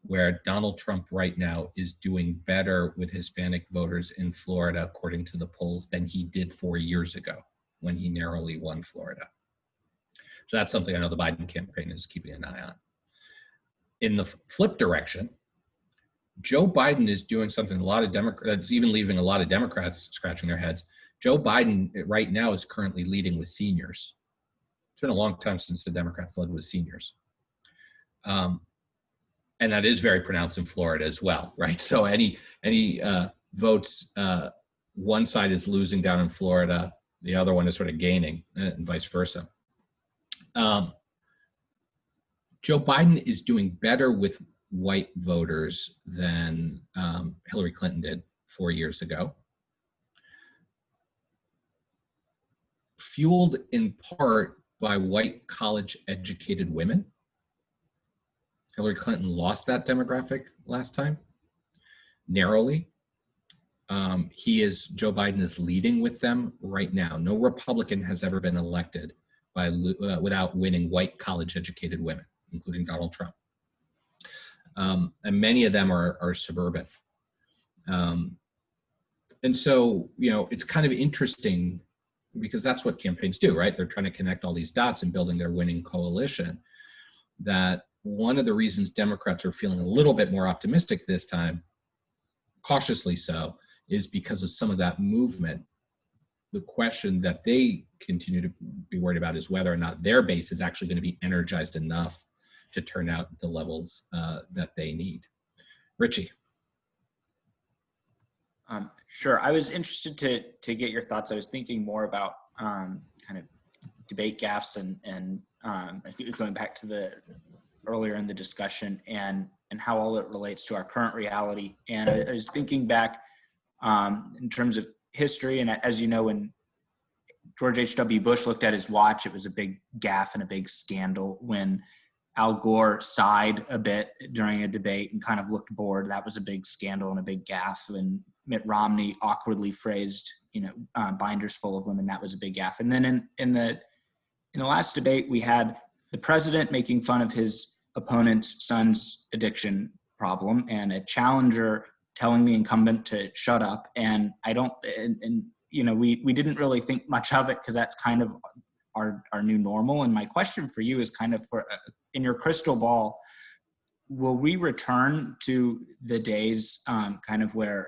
where Donald Trump right now is doing better with Hispanic voters in Florida, according to the polls, than he did 4 years ago when he narrowly won Florida. So that's something I know the Biden campaign is keeping an eye on. In the flip direction, Joe Biden is doing something a lot of Democrats, even leaving a lot of Democrats scratching their heads. Joe Biden right now is currently leading with seniors. It's been a long time since the Democrats led with seniors. And that is very pronounced in Florida as well, right? So any votes, one side is losing down in Florida, the other one is sort of gaining, and vice versa. Joe Biden is doing better with white voters than Hillary Clinton did 4 years ago, fueled in part by white college-educated women. Hillary Clinton lost that demographic last time, narrowly. Joe Biden is leading with them right now. No Republican has ever been elected without winning white college-educated women, including Donald Trump. And many of them are suburban. And so, it's kind of interesting, because that's what campaigns do, right? They're trying to connect all these dots and building their winning coalition. That one of the reasons Democrats are feeling a little bit more optimistic this time, cautiously so, is because of some of that movement. The question that they continue to be worried about is whether or not their base is actually going to be energized enough to turn out the levels that they need. Richie. Sure. I was interested to get your thoughts. I was thinking more about kind of debate gaffes and going back to the earlier in the discussion and how all it relates to our current reality. And I was thinking back in terms of history, and as you know, when George H.W. Bush looked at his watch, it was a big gaffe and a big scandal. When Al Gore sighed a bit during a debate and kind of looked bored, that was a big scandal and a big gaffe. And Mitt Romney awkwardly phrased, binders full of women, that was a big gaffe. And then in the last debate, we had the president making fun of his opponent's son's addiction problem and a challenger telling the incumbent to shut up. And we didn't really think much of it, because that's kind of our new normal. And my question for you is kind of in your crystal ball, will we return to the days kind of where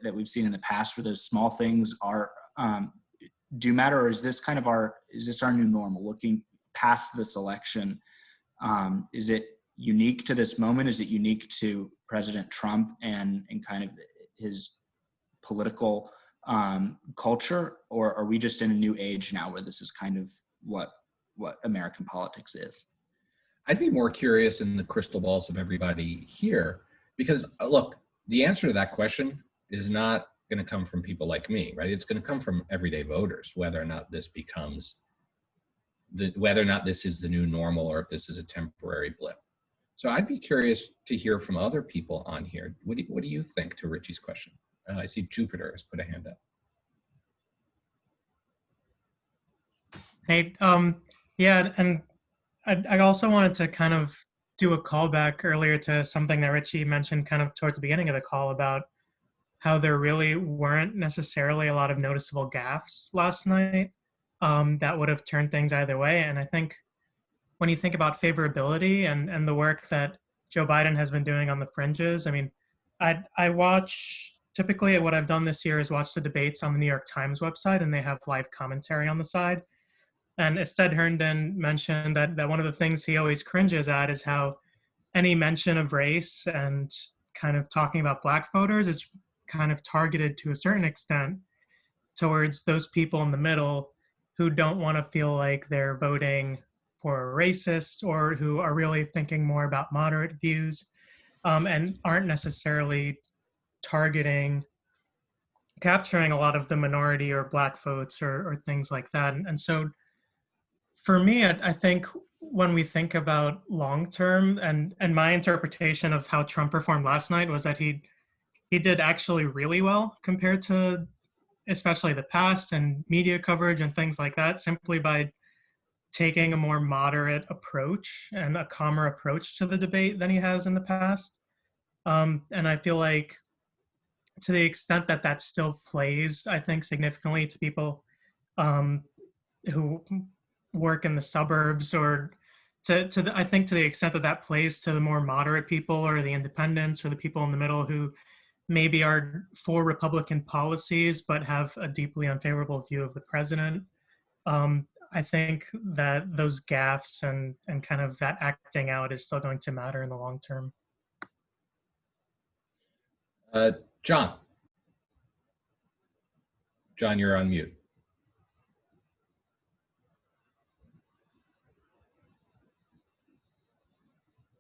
that we've seen in the past, where those small things are do matter, or is this our new normal? Looking past this election, is it unique to this moment? Is it unique to President Trump and kind of his political culture, or are we just in a new age now where this is kind of what American politics is? I'd be more curious in the crystal balls of everybody here, because look, the answer to that question is not going to come from people like me, right? It's going to come from everyday voters, whether or not this is the new normal, or if this is a temporary blip. So I'd be curious to hear from other people on here. What do you think to Richie's question? I see Jupiter has put a hand up. Hey, yeah, and I also wanted to kind of do a callback earlier to something that Richie mentioned kind of towards the beginning of the call about how there really weren't necessarily a lot of noticeable gaffes last night that would have turned things either way. And I think when you think about favorability and the work that Joe Biden has been doing on the fringes, I mean, I watch typically what I've done this year is watch the debates on the New York Times website, and they have live commentary on the side. And Ested Herndon mentioned that one of the things he always cringes at is how any mention of race and kind of talking about Black voters is kind of targeted to a certain extent towards those people in the middle who don't want to feel like they're voting for a racist, or who are really thinking more about moderate views, and aren't necessarily capturing a lot of the minority or Black votes or things like that. And so for me, I think when we think about long-term, and my interpretation of how Trump performed last night was that he did actually really well compared to especially the past and media coverage and things like that, simply by taking a more moderate approach and a calmer approach to the debate than he has in the past. And I feel like to the extent that that still plays, I think, significantly to people who work in the suburbs, or I think to the extent that that plays to the more moderate people or the independents or the people in the middle who maybe are for Republican policies but have a deeply unfavorable view of the president. I think that those gaffes and kind of that acting out is still going to matter in the long term. John, you're on mute.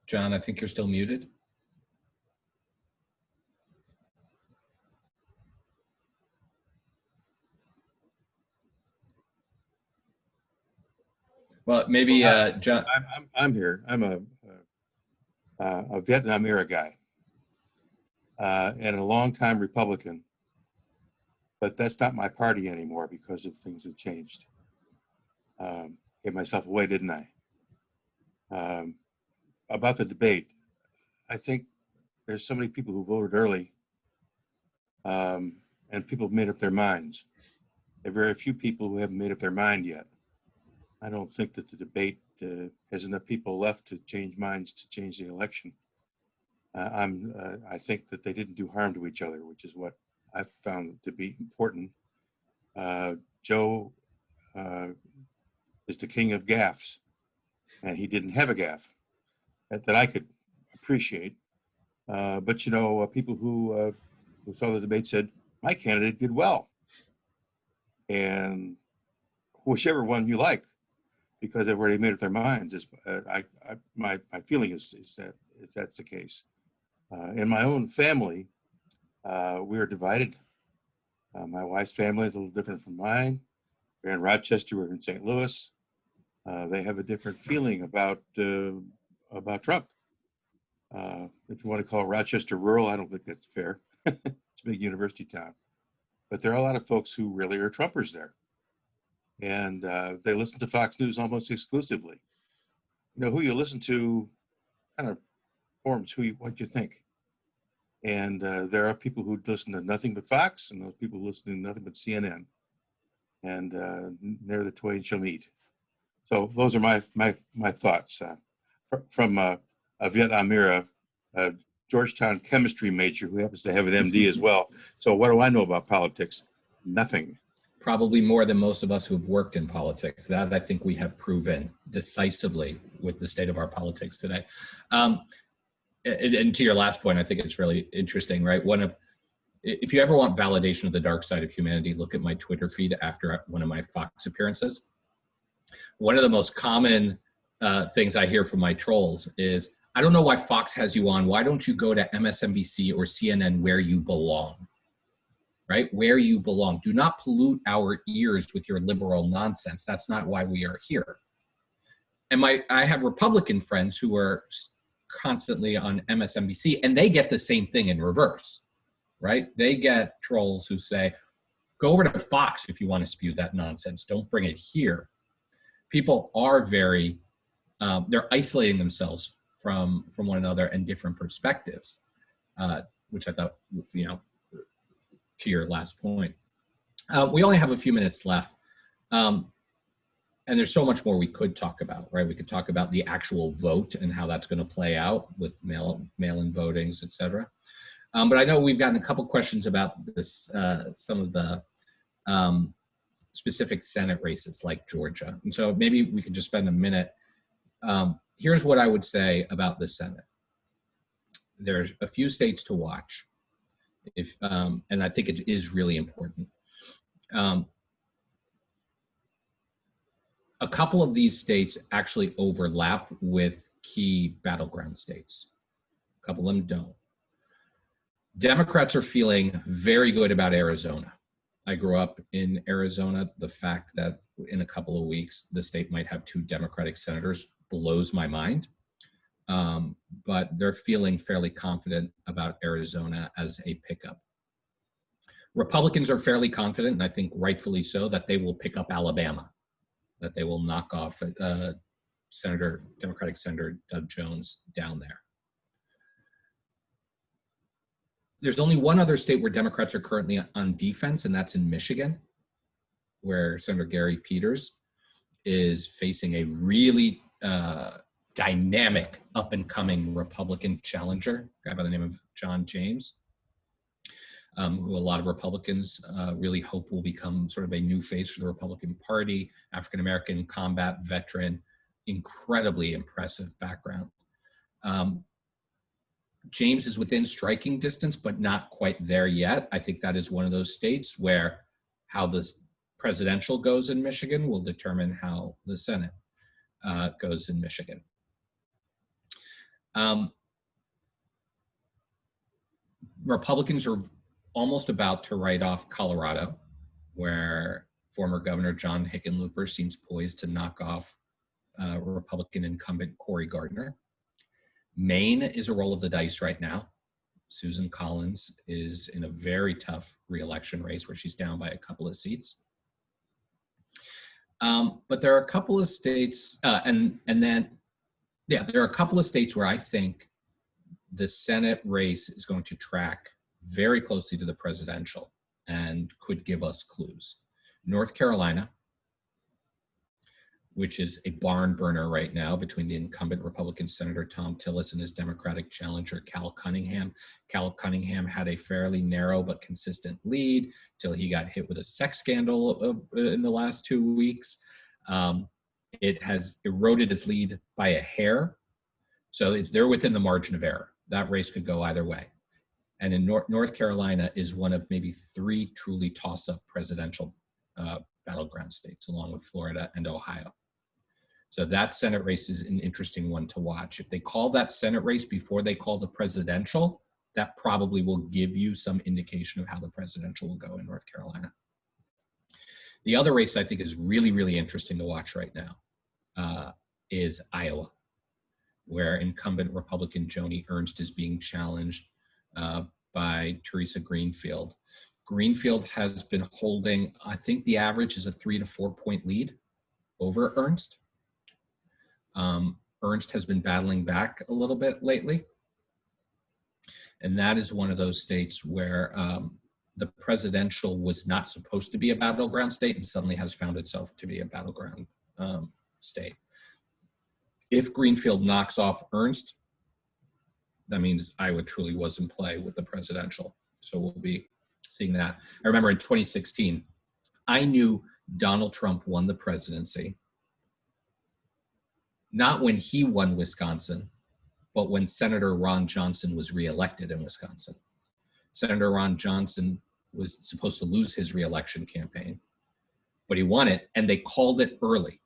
John, I think you're still muted. Well, maybe John. I'm here. I'm a Vietnam era guy and a longtime Republican, but that's not my party anymore because of things that changed. Gave myself away, didn't I? About the debate, I think there's so many people who voted early, and people have made up their minds. There are very few people who haven't made up their mind yet. I don't think that the debate has enough people left to change minds to change the election. I think that they didn't do harm to each other, which is what I found to be important. Joe is the king of gaffes, and he didn't have a gaffe that I could appreciate. But you know, people who saw the debate said, my candidate did well. And whichever one you like, because they've already made up their minds. My feeling is that that's the case. In my own family, we are divided. My wife's family is a little different from mine. They're in Rochester, we're in St. Louis. They have a different feeling about Trump. If you want to call Rochester rural, I don't think that's fair. It's a big university town. But there are a lot of folks who really are Trumpers there. And they listen to Fox News almost exclusively. You know, who you listen to kind of forms what you think. And there are people who listen to nothing but Fox, and those people listen to nothing but CNN. And ne'er the twain shall meet. So those are my thoughts. From a Vietnam era Georgetown chemistry major who happens to have an MD as well. So what do I know about politics? Nothing. Probably more than most of us who have worked in politics. That I think we have proven decisively with the state of our politics today. And to your last point, I think it's really interesting, right? If you ever want validation of the dark side of humanity, look at my Twitter feed after one of my Fox appearances. One of the most common things I hear from my trolls is, I don't know why Fox has you on. Why don't you go to MSNBC or CNN where you belong? Right? Where you belong. Do not pollute our ears with your liberal nonsense. That's not why we are here. And I have Republican friends who are constantly on MSNBC, and they get the same thing in reverse, right? They get trolls who say, go over to Fox if you want to spew that nonsense. Don't bring it here. People are very, they're isolating themselves from one another and different perspectives, which I thought, to your last point. We only have a few minutes left. And there's so much more we could talk about, right? We could talk about the actual vote and how that's going to play out with mail-in votings, et cetera. But I know we've gotten a couple questions about this, some of the specific Senate races like Georgia. And so maybe we could just spend a minute. Here's what I would say about the Senate. There's a few states to watch, and I think it is really important. A couple of these states actually overlap with key battleground states. A couple of them don't. Democrats are feeling very good about Arizona. I grew up in Arizona. The fact that in a couple of weeks, the state might have 2 Democratic senators blows my mind. But they're feeling fairly confident about Arizona as a pickup. Republicans are fairly confident, and I think rightfully so, that they will pick up Alabama, that they will knock off Democratic Senator Doug Jones down there. There's only one other state where Democrats are currently on defense, and that's in Michigan, where Senator Gary Peters is facing a really dynamic up-and-coming Republican challenger, a guy by the name of John James, who a lot of Republicans really hope will become sort of a new face for the Republican Party, African-American combat veteran, incredibly impressive background. James is within striking distance, but not quite there yet. I think that is one of those states where how the presidential goes in Michigan will determine how the Senate goes in Michigan. Republicans are almost about to write off Colorado, where former Governor John Hickenlooper seems poised to knock off Republican incumbent Cory Gardner. Maine is a roll of the dice right now. Susan Collins is in a very tough re-election race where she's down by a couple of seats. But there are a couple of states, there are a couple of states where I think the Senate race is going to track very closely to the presidential and could give us clues. North Carolina, which is a barn burner right now between the incumbent Republican Senator Tom Tillis and his Democratic challenger, Cal Cunningham. Cal Cunningham had a fairly narrow but consistent lead till he got hit with a sex scandal in the last 2 weeks. It has eroded his lead by a hair. So they're within the margin of error. That race could go either way. And in North Carolina is one of maybe 3 truly toss-up presidential battleground states, along with Florida and Ohio. So that Senate race is an interesting one to watch. If they call that Senate race before they call the presidential, that probably will give you some indication of how the presidential will go in North Carolina. The other race I think is really, really interesting to watch right now is Iowa, where incumbent Republican Joni Ernst is being challenged by Teresa Greenfield. Greenfield has been holding, I think the average is a 3 to 4 point lead over Ernst. Ernst has been battling back a little bit lately. And that is one of those states where the presidential was not supposed to be a battleground state and suddenly has found itself to be a battleground state. If Greenfield knocks off Ernst, that means Iowa truly was in play with the presidential. So we'll be seeing that. I remember in 2016, I knew Donald Trump won the presidency, not when he won Wisconsin, but when Senator Ron Johnson was reelected in Wisconsin. Senator Ron Johnson was supposed to lose his reelection campaign, but he won it, and they called it early.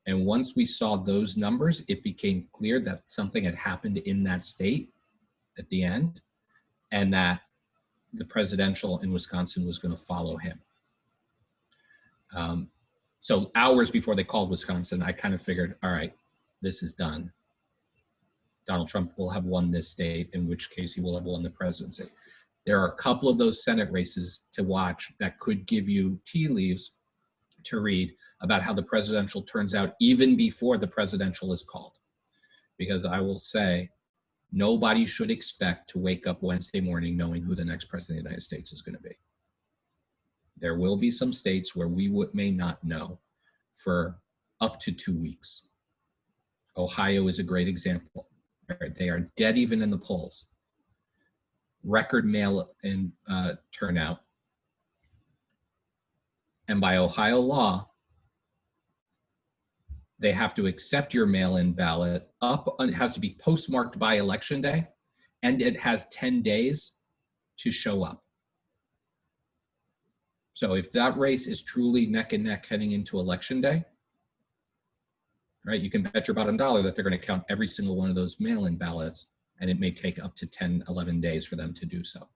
And once we saw those numbers, it became clear that something had happened in that state at the end, and that the presidential in Wisconsin was going to follow him. So hours before they called Wisconsin, I kind of figured, all right, this is done. Donald Trump will have won this state, in which case he will have won the presidency. There are a couple of those Senate races to watch that could give you tea leaves to read about how the presidential turns out even before the presidential is called. Because I will say, nobody should expect to wake up Wednesday morning knowing who the next president of the United States is going to be. There will be some states where we may not know for up to 2 weeks. Ohio is a great example. They are dead even in the polls. record mail-in turnout. And by Ohio law, they have to accept your mail-in ballot it has to be postmarked by election day, and it has 10 days to show up. So if that race is truly neck and neck heading into election day, right, you can bet your bottom dollar that they're going to count every single one of those mail-in ballots, and it may take up to 10, 11 days for them to do so.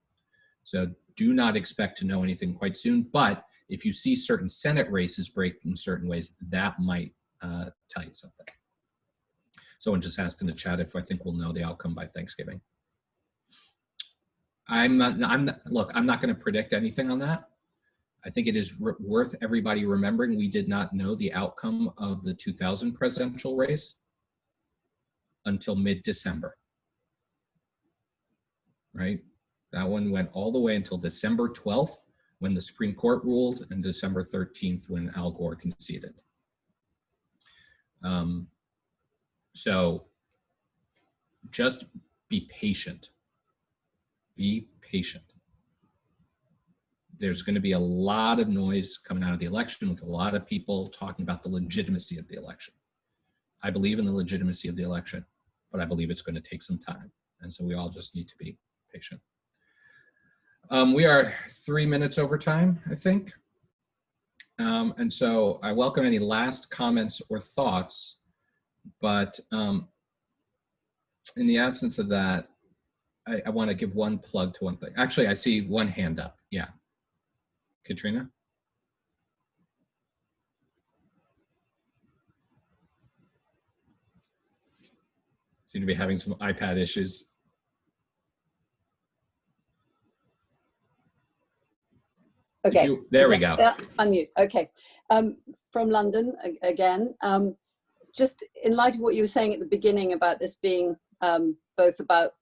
So do not expect to know anything quite soon, but if you see certain Senate races break in certain ways, that might tell you something. Someone just asked in the chat if I think we'll know the outcome by Thanksgiving. Look, I'm not going to predict anything on that. I think it is worth everybody remembering we did not know the outcome of the 2000 presidential race until mid-December, right? That one went all the way until December 12th when the Supreme Court ruled, and December 13th when Al Gore conceded. So just be patient. Be patient. There's going to be a lot of noise coming out of the election with a lot of people talking about the legitimacy of the election. I believe in the legitimacy of the election, but I believe it's going to take some time. And so we all just need to be patient. We are 3 minutes over time, I think. And so I welcome any last comments or thoughts, but in the absence of that, I want to give one plug to one thing. Actually, I see one hand up. Yeah. Katrina? Seem to be having some iPad issues. Okay. There we go. Unmute. Okay. From London again. Just in light of what you were saying at the beginning about this being both about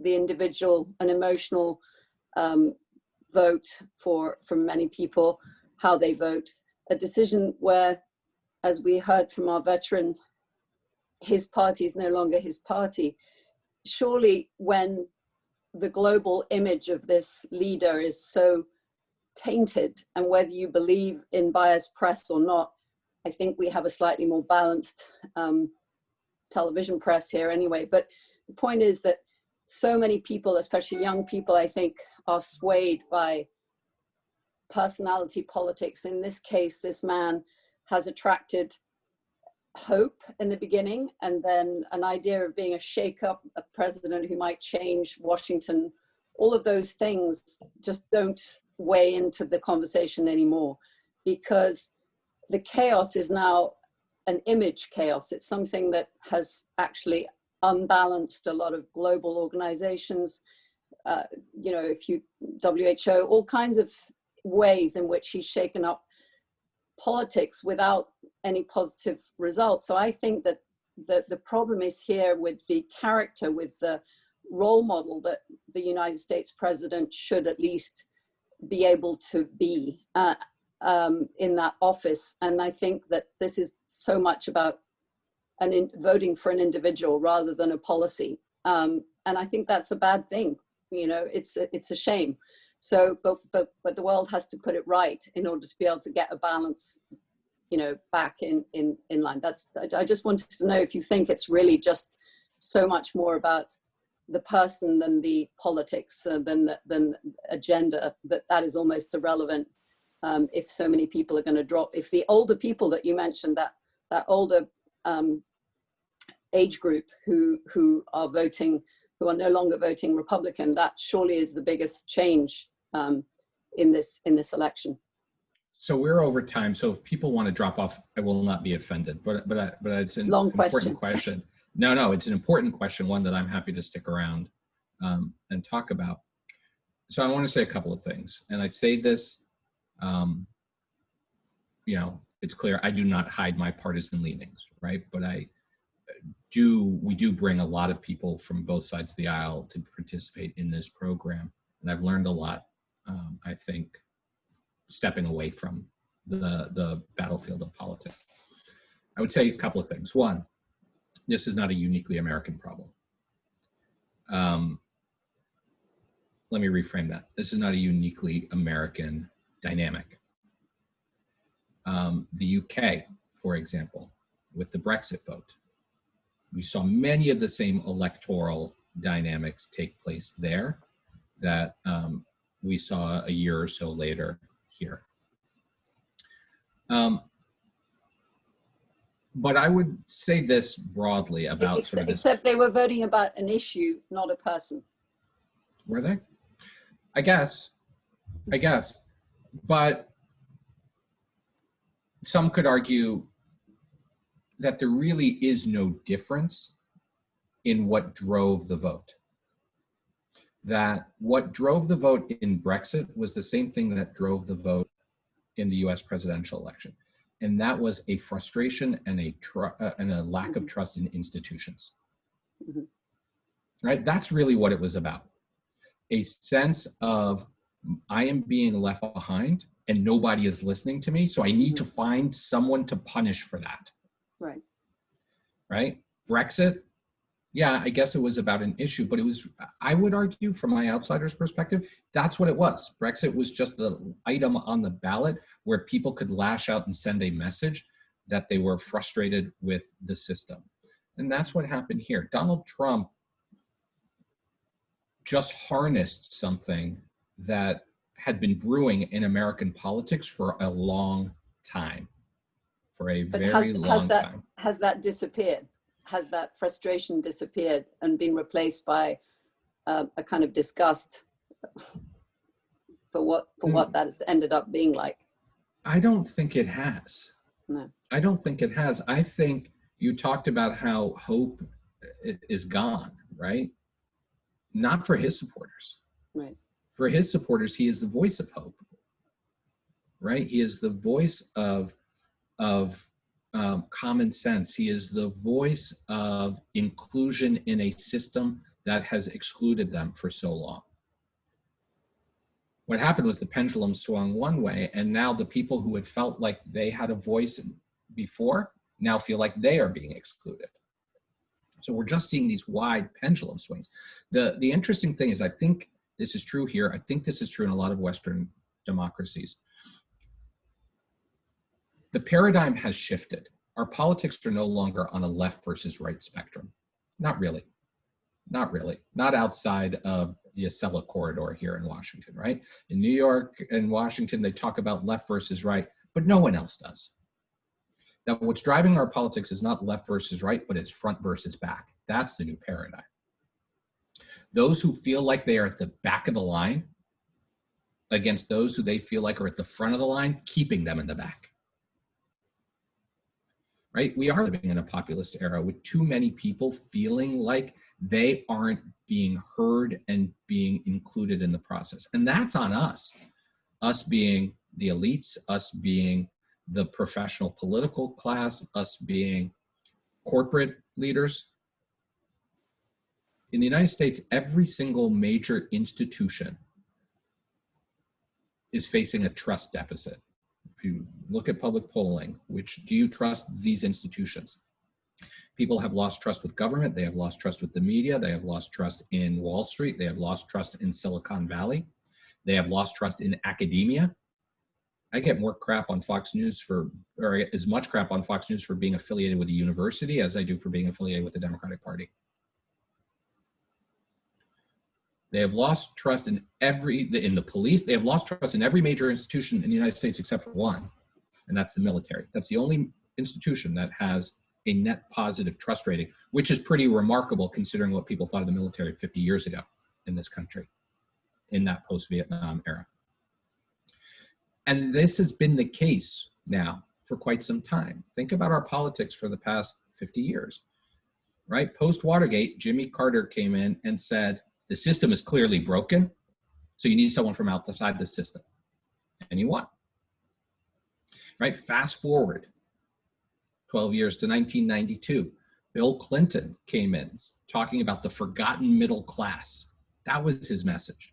the individual and emotional vote for many people, how they vote, a decision where, as we heard from our veteran, his party is no longer his party. Surely when the global image of this leader is so tainted, and whether you believe in biased press or not, I think we have a slightly more balanced television press here anyway. But the point is that so many people, especially young people, I think, are swayed by personality politics. In this case, this man has attracted hope in the beginning, and then an idea of being a shake-up, a president who might change Washington. All of those things just don't weigh into the conversation anymore, because the chaos is now an image chaos. It's something that has actually unbalanced a lot of global organizations, you know, if you, WHO, all kinds of ways in which he's shaken up politics without any positive results. So I think that the problem is here with the character, with the role model that the United States president should at least be able to be in that office. And I think that this is so much about voting for an individual rather than a policy. And I think that's a bad thing. You know, it's a shame. So, but the world has to put it right in order to be able to get a balance, you know, back in line. I just wanted to know if you think it's really just so much more about the person than the politics, than agenda, that is almost irrelevant. If so many people are going to drop, if the older people that you mentioned, that older age group who are voting, who are no longer voting Republican, that surely is the biggest change in this election. So we're over time. So if people want to drop off, I will not be offended. But it's an important question. No, it's an important question, one that I'm happy to stick around and talk about. So I want to say a couple of things, and I say this, you know, it's clear I do not hide my partisan leanings, right? But we do bring a lot of people from both sides of the aisle to participate in this program, and I've learned a lot. I think stepping away from the battlefield of politics. I would say a couple of things. One, this is not a uniquely American problem. let me reframe that. This is not a uniquely American dynamic. The UK, for example, with the Brexit vote, we saw many of the same electoral dynamics take place there that we saw a year or so later here. But I would say this broadly about sort of this. Except they were voting about an issue, not a person. Were they? I guess. But some could argue that there really is no difference in what drove the vote. That what drove the vote in Brexit was the same thing that drove the vote in the US presidential election. And that was a frustration and a lack of trust in institutions. Mm-hmm. Right? That's really what it was about. A sense of, I am being left behind and nobody is listening to me, so I need to find someone to punish for that. Right. Right? Brexit, yeah, I guess it was about an issue, but it was, I would argue from my outsider's perspective, that's what it was. Brexit was just the item on the ballot where people could lash out and send a message that they were frustrated with the system. And that's what happened here. Donald Trump just harnessed something that had been brewing in American politics for a long time, for a very long time. Has that disappeared? Has that frustration disappeared and been replaced by a kind of disgust for what that has ended up being like? I don't think it has. No. I don't think it has. I think you talked about how hope is gone, right? Not for his supporters. Right. For his supporters, he is the voice of hope, right? He is the voice of common sense. He is the voice of inclusion in a system that has excluded them for so long. What happened was the pendulum swung one way, and now the people who had felt like they had a voice before now feel like they are being excluded. So we're just seeing these wide pendulum swings. The interesting thing is, I think this is true here. I think this is true in a lot of Western democracies. The paradigm has shifted. Our politics are no longer on a left versus right spectrum. Not really. Not really. Not outside of the Acela corridor here in Washington, right? In New York and Washington, they talk about left versus right, but no one else does. That what's driving our politics is not left versus right, but it's front versus back. That's the new paradigm. Those who feel like they are at the back of the line against those who they feel like are at the front of the line, keeping them in the back. Right? We are living in a populist era with too many people feeling like they aren't being heard and being included in the process. And that's on us. Us being the elites, us being the professional political class, us being corporate leaders. In the United States, every single major institution is facing a trust deficit. If you look at public polling, do you trust these institutions? People have lost trust with government. They have lost trust with the media. They have lost trust in Wall Street. They have lost trust in Silicon Valley. They have lost trust in academia. I get more crap on Fox News or as much crap on Fox News for being affiliated with a university as I do for being affiliated with the Democratic Party. They have lost trust in the police. They have lost trust in every major institution in the United States except for one, and that's the military. That's the only institution that has a net positive trust rating, which is pretty remarkable considering what people thought of the military 50 years ago in this country, in that post-Vietnam era. And this has been the case now for quite some time. Think about our politics for the past 50 years, right? Post-Watergate, Jimmy Carter came in and said, the system is clearly broken, so you need someone from outside the system. And he won, right? Fast forward 12 years to 1992. Bill Clinton came in talking about the forgotten middle class. That was his message.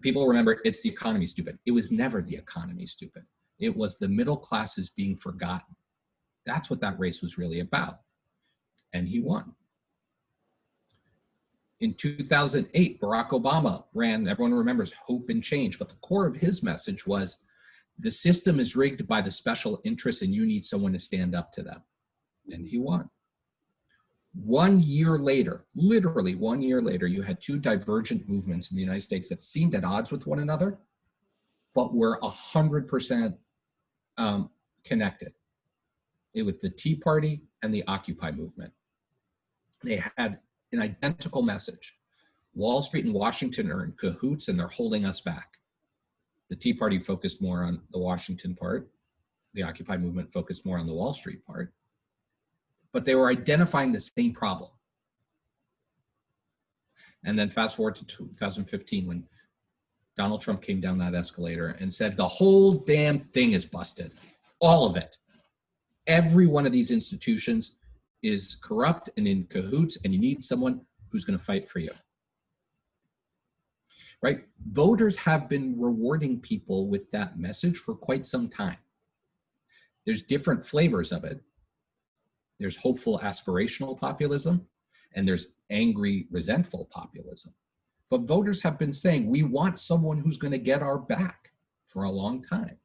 People remember it's the economy, stupid. It was never the economy, stupid. It was the middle classes being forgotten. That's what that race was really about. And he won. In 2008, Barack Obama ran, everyone remembers, Hope and Change, but the core of his message was the system is rigged by the special interests and you need someone to stand up to them. And he won. 1 year later, literally 1 year later, you had two divergent movements in the United States that seemed at odds with one another, but were 100% connected. It was the Tea Party and the Occupy movement. They had an identical message. Wall Street and Washington are in cahoots and they're holding us back. The Tea Party focused more on the Washington part. The Occupy movement focused more on the Wall Street part. But they were identifying the same problem. And then fast forward to 2015 when Donald Trump came down that escalator and said, the whole damn thing is busted. All of it. Every one of these institutions is corrupt and in cahoots, and you need someone who's going to fight for you. Right? Voters have been rewarding people with that message for quite some time. There's different flavors of it. There's hopeful aspirational populism, and there's angry, resentful populism. But voters have been saying, we want someone who's going to get our back for a long time.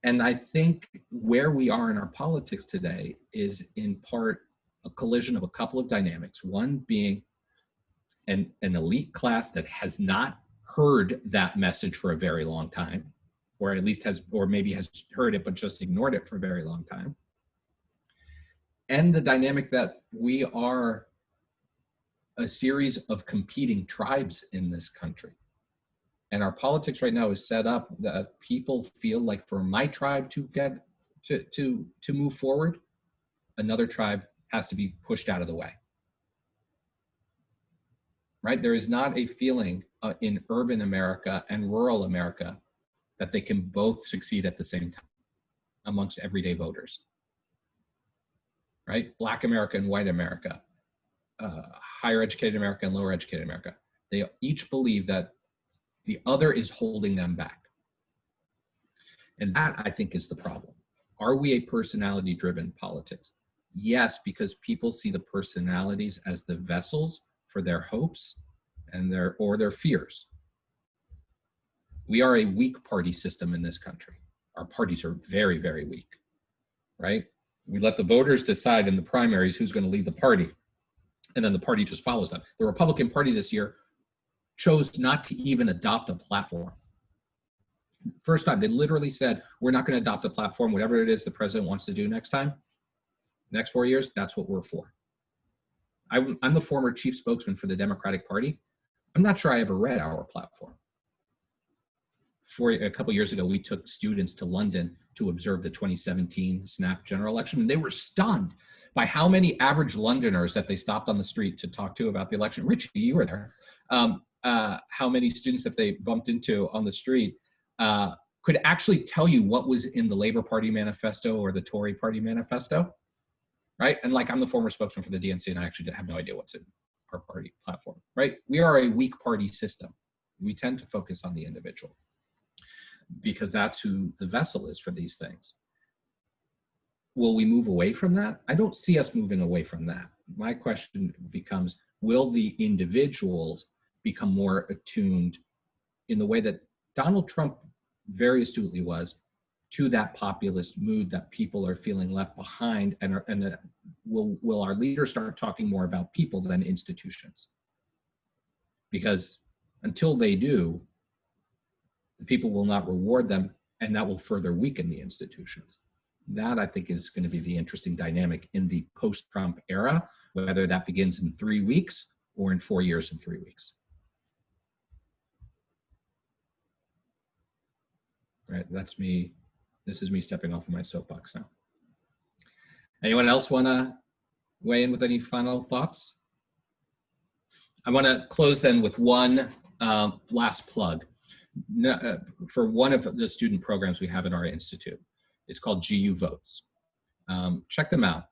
And I think where we are in our politics today is in part a collision of a couple of dynamics. One being an elite class that has not heard that message for a very long time, or at least has, or maybe has heard it, but just ignored it for a very long time. And the dynamic that we are a series of competing tribes in this country. And our politics right now is set up that people feel like for my tribe to get to move forward, another tribe has to be pushed out of the way. Right? There is not a feeling in urban America and rural America that they can both succeed at the same time amongst everyday voters. Right? Black America and white America, higher educated America and lower educated America. They each believe that the other is holding them back. And that, I think, is the problem. Are we a personality-driven politics? Yes, because people see the personalities as the vessels for their hopes and their fears. We are a weak party system in this country. Our parties are very, very weak, right? We let the voters decide in the primaries who's going to lead the party, and then the party just follows them. The Republican Party this year chose not to even adopt a platform. First time, they literally said, we're not going to adopt a platform. Whatever it is the president wants to do next time, next 4 years, that's what we're for. I'm the former chief spokesman for the Democratic Party. I'm not sure I ever read our platform. A couple years ago, we took students to London to observe the 2017 snap general election, and they were stunned by how many average Londoners that they stopped on the street to talk to about the election. Richie, you were there. How many students that they bumped into on the street could actually tell you what was in the Labour Party manifesto or the Tory Party manifesto, right? And like, I'm the former spokesman for the DNC, and I actually have no idea what's in our party platform, right? We are a weak party system. We tend to focus on the individual because that's who the vessel is for these things. Will we move away from that? I don't see us moving away from that. My question becomes, will the individuals become more attuned in the way that Donald Trump very astutely was to that populist mood that people are feeling left behind, and that will our leaders start talking more about people than institutions? Because until they do, the people will not reward them, and that will further weaken the institutions. That, I think, is going to be the interesting dynamic in the post-Trump era, whether that begins in 3 weeks or in 4 years and 3 weeks. Right, that's me. This is me stepping off of my soapbox now. Anyone else want to weigh in with any final thoughts? I want to close then with one last plug for one of the student programs we have at our institute. It's called GU Votes. Check them out.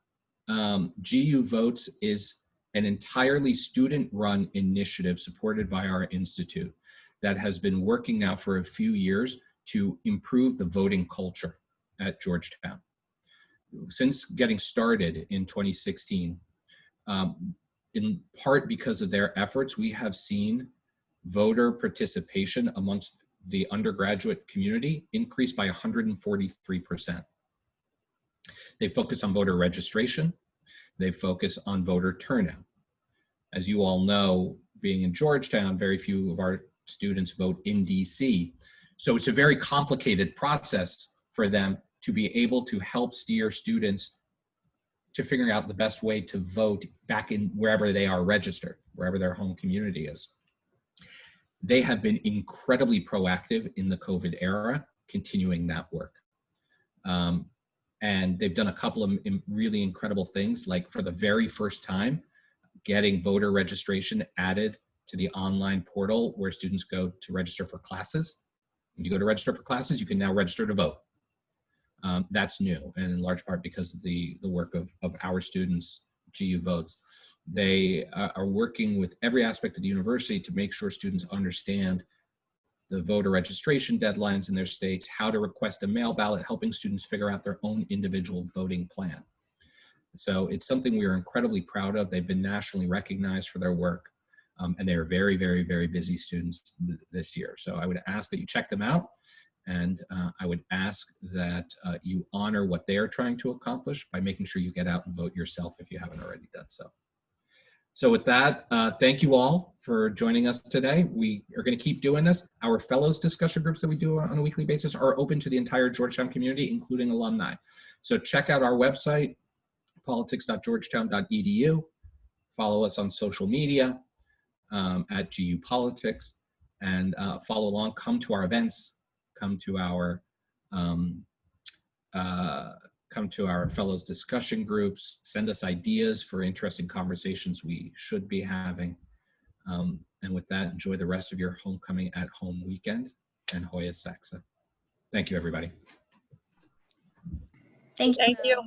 GU Votes is an entirely student-run initiative supported by our institute that has been working now for a few years to improve the voting culture at Georgetown. Since getting started in 2016, in part because of their efforts, we have seen voter participation amongst the undergraduate community increase by 143%. They focus on voter registration. They focus on voter turnout. As you all know, being in Georgetown, very few of our students vote in DC. So it's a very complicated process for them to be able to help steer students to figuring out the best way to vote back in wherever they are registered, wherever their home community is. They have been incredibly proactive in the COVID era, continuing that work. And they've done a couple of really incredible things, like for the very first time, getting voter registration added to the online portal where students go to register for classes. When you go to register for classes, you can now register to vote. That's new, and in large part because of the work of our students, GU Votes. They are working with every aspect of the university to make sure students understand the voter registration deadlines in their states, how to request a mail ballot, helping students figure out their own individual voting plan. So it's something we are incredibly proud of. They've been nationally recognized for their work, and they are very, very, very busy students this year. So I would ask that you check them out, and I would ask that you honor what they are trying to accomplish by making sure you get out and vote yourself if you haven't already done so. So with that, thank you all for joining us today. We are going to keep doing this. Our fellows discussion groups that we do on a weekly basis are open to the entire Georgetown community, including alumni. So check out our website, politics.georgetown.edu. Follow us on social media at GU Politics, and follow along. Come to our events. Come to our fellows discussion groups. Send us ideas for interesting conversations we should be having. And with that, enjoy the rest of your homecoming at home weekend, and Hoya Saxa. Thank you, everybody. Thank you. Thank you.